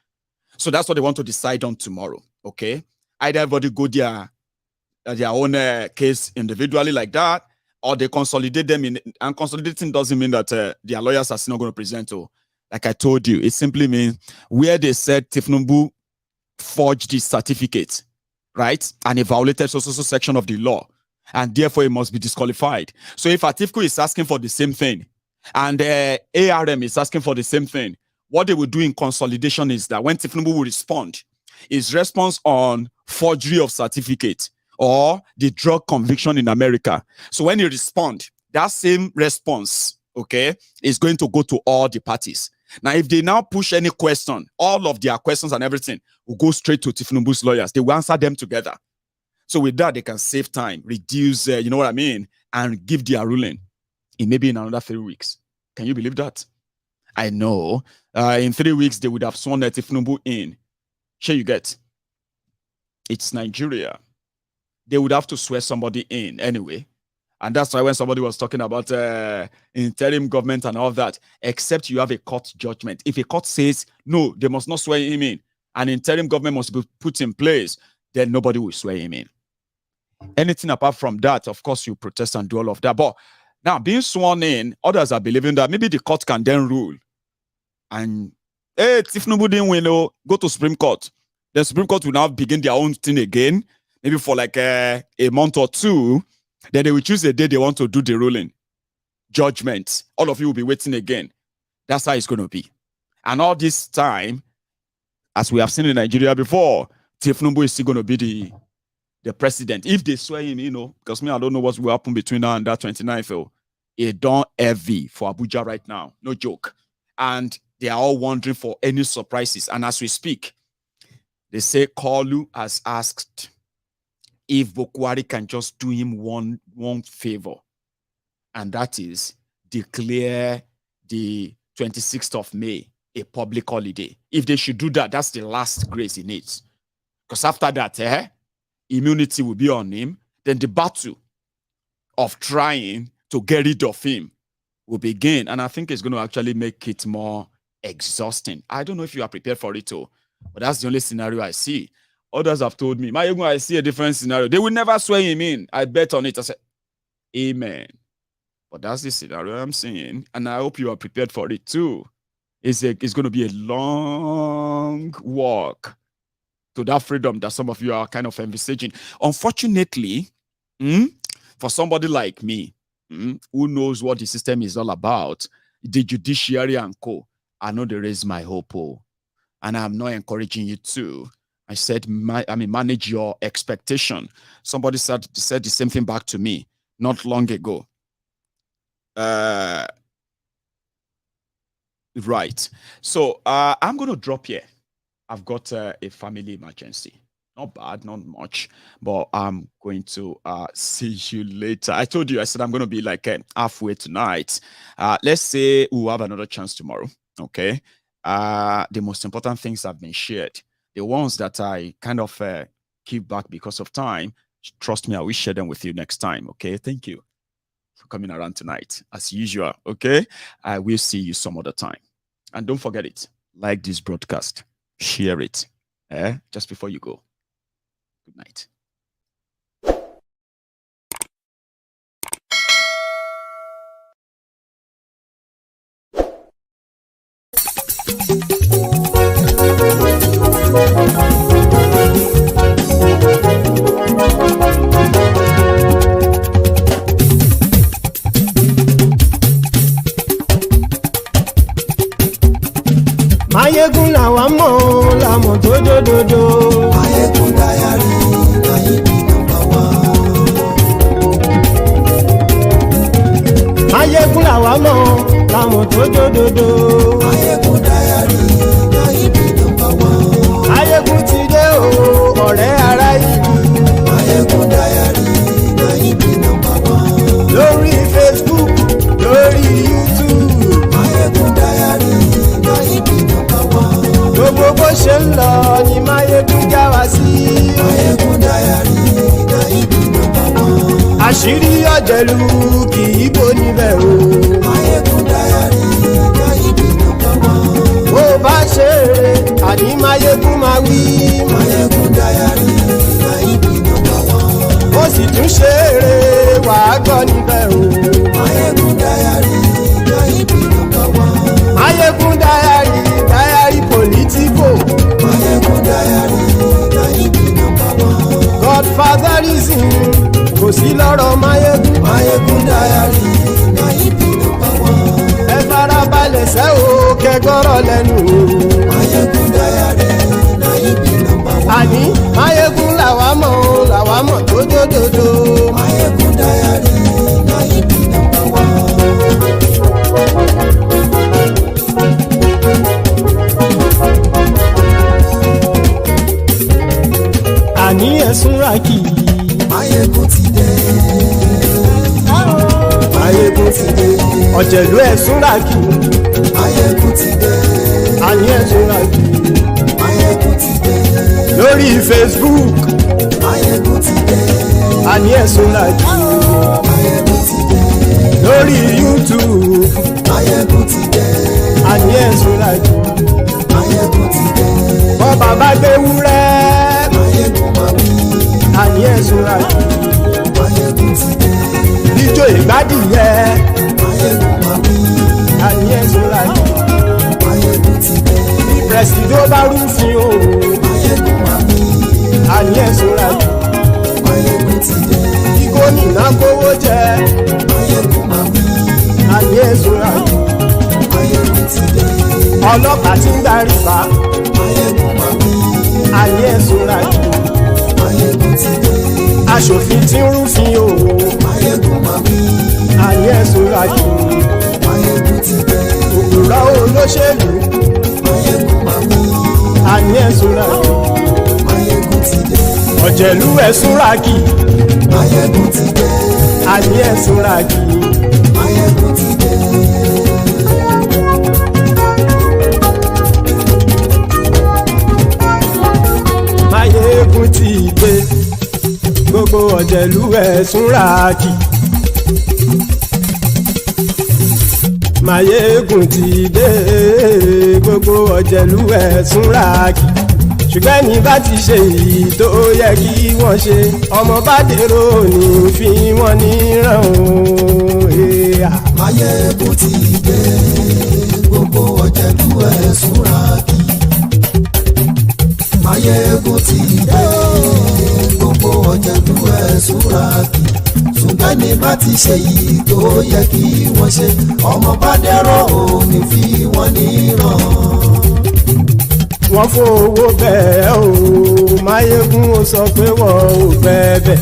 So that's what they want to decide on tomorrow. Okay? Either everybody go there their own case individually like that, or they consolidate them in. And consolidating doesn't mean that their lawyers are still not going to present. Like I told you, it simply means where they said Tinubu forged this certificate, right? And he violated so section of the law, and therefore he must be disqualified. So if Atiku is asking for the same thing, and ARM is asking for the same thing, what they will do in consolidation is that when Tinubu will respond, his response on forgery of certificate or the drug conviction in America. So when he responds, that same response, okay, is going to go to all the parties. Now, if they now push any question, all of their questions and everything will go straight to Tinubu's lawyers. They will answer them together. So with that, they can save time, reduce, you know what I mean, and give their ruling in maybe in another 3 weeks. Can you believe that? I know. In 3 weeks, they would have sworn Tinubu in. Sure, you get. It's Nigeria. They would have to swear somebody in anyway. And that's why when somebody was talking about interim government and all that, except you have a court judgment. If a court says, no, they must not swear him in, and interim government must be put in place, then nobody will swear him in. Anything apart from that, of course, you protest and do all of that. But now, being sworn in, others are believing that maybe the court can then rule. And, hey, Tinubu didn't win, go to Supreme Court. The Supreme Court will now begin their own thing again, maybe for like a month or two. Then they will choose a day they want to do the ruling. Judgment. All of you will be waiting again. That's how it's going to be. And all this time, as we have seen in Nigeria before, Tinubu is still going to be the president. If they swear him, because I don't know what will happen between now and that 29th. It don't heavy for Abuja right now. No joke. And they are all wondering for any surprises. And as we speak, they say Kalu has asked if Buhari can just do him one favor, and that is declare the 26th of May a public holiday. If they should do that, that's the last grace he needs. Because after that, immunity will be on him. Then the battle of trying to get rid of him will begin. And I think it's going to actually make it more exhausting. I don't know if you are prepared for it, but that's the only scenario I see. Others have told me, I see a different scenario. They will never swear him in. I bet on it. I said, amen. But that's the scenario I'm seeing. And I hope you are prepared for it too. It's going to be a long walk to that freedom that some of you are kind of envisaging. Unfortunately, for somebody like me, who knows what the system is all about, the judiciary and co, I know there is my hope. And I'm not encouraging you to. I said, manage your expectation. Somebody said the same thing back to me not long ago. Right. So I'm going to drop here. I've got a family emergency. Not bad, not much, but I'm going to see you later. I told you, I said I'm going to be like halfway tonight. Let's say we'll have another chance tomorrow. Okay. The most important things have been shared. The ones that I kind of keep back because of time, trust me, I will share them with you next time. Okay. Thank you for coming around tonight as usual. Okay. I will see you some other time. And don't forget it. Like this broadcast. Share it. Just before you go. Good night. Mayegun làwa mọ̀ làmọ̀ tó dòdòdò. Mayegun dayari Nayibi #1. Mayegun làwa mọ̀ làmọ̀ tó dòdòdò. Mayegun dayari Nayibi #1. Mayegun ti dé o ọ̀rẹ́ ara ìlú. Mayegun dayari Nayibi #1. Lórí Facebook, lórí YouTube. Mayegun dayari Nayibi #1. Gbogbo bó ṣe ń lọ ni Mayegun já wa sí. Mayegun dayari Nayibi #1. Àṣírí ọ̀jẹ̀lú kì í bò níbẹ̀ o. Mayegun dayari Nayibi #1. Bó bá ṣe eré àní Mayegun máa wí. Mayegun dayari Nayibi #1. Bó ṣeré wàá gbọ́ níbẹ̀ o. Máyégún Diary Naibi number one. Máyégún Diary Politico. Máyégún Diary Naibi number one. Godfatherism kò sí lọ́rọ̀ Máyégún. Máyégún Diary Naibi number one. Ẹ farabalẹ̀ sẹ́ o kẹgọ́rọ̀ lẹ́nu o. Máyégún Diary Naibi number one. Àní Máyégún làwa mọ̀ tó dòdòdò. Máyégún Diary Naibi number one. Àní ẹ̀sùn ràkì. Máyégún ti dé. Máyégún ti dé. Ọ̀jẹ̀lú ẹ̀sùn ràkì. Máyégún ti dé. Àní ẹ̀sùn ràkì. Máyégún ti dé. Lórí Facebook. Máyégún ti dé. Àní ẹ̀sùn ràkì. Máyégún ti dé. Lórí YouTube. Máyégún ti dé. Àní ẹ̀sùn ràkì. Máyégún ti dé. Bọ́ bàbá gbé wúrẹ́. Máyégún máa wí. Àní ẹ̀sùn ràkì. Máyégún ti dé. Ijó ìgbádìyẹ. Máyégún máa wí. Àní ẹ̀sùn ràkì. Máyégún ti dé. Bí pẹ̀sìdó bá rúfin o. Máyégún máa wí. Àní ẹ̀sùn ràkì. Máyégún ti dé. Bí gómìnà kówó jẹ. Máyégún máa wí. Àní ẹ̀sùn ràkì. Máyégún ti dé. Ọlọ́pàá tí ń darí bá. Máyégún máa wí. Àní ẹ̀sùn ràkì. Máyégún ti dé. Aṣòfin tí ń rúfin o. Máyégún máa wí. Àní ẹ̀sùn ràkì. Máyégún ti dé. Òpùrọ́ olóṣèlú. Máyégún máa wí. Àní ẹ̀sùn ràkì. Máyégún ti dé. Ọ̀jẹ̀lú ẹ̀sùn ràkì. Máyégún ti dé. Àní ẹ̀sùn ràkì. Máyégún ti dé. Máyégún ti dé. Gbogbo ọ̀jẹ̀lú ẹ̀sùn ràkì. Máyégún ti dé. Gbogbo ọ̀jẹ̀lú ẹ̀sùn ràkì. Ṣùgbọ́n ní bá ti ṣe èyí tó yẹ kí wọ́n ṣe, ọmọ bá dèrò ní fi wọ́n níran o. Máyégún ti dé. Gbogbo ọ̀jẹ̀lú ẹ̀sùn ràkì. Máyégún ti dé. Gbogbo ọ̀jẹ̀lú ẹ̀sùn ràkì. Ṣùgbọ́n ní bá ti ṣe èyí tó yẹ kí wọ́n ṣe, ọmọ bá dèrò ní fi wọ́n níran. Wọ́n fowó bẹ́ẹ̀ o. Máyégún ó sọ pé wọ́n ò fẹ́ bẹ́ẹ̀.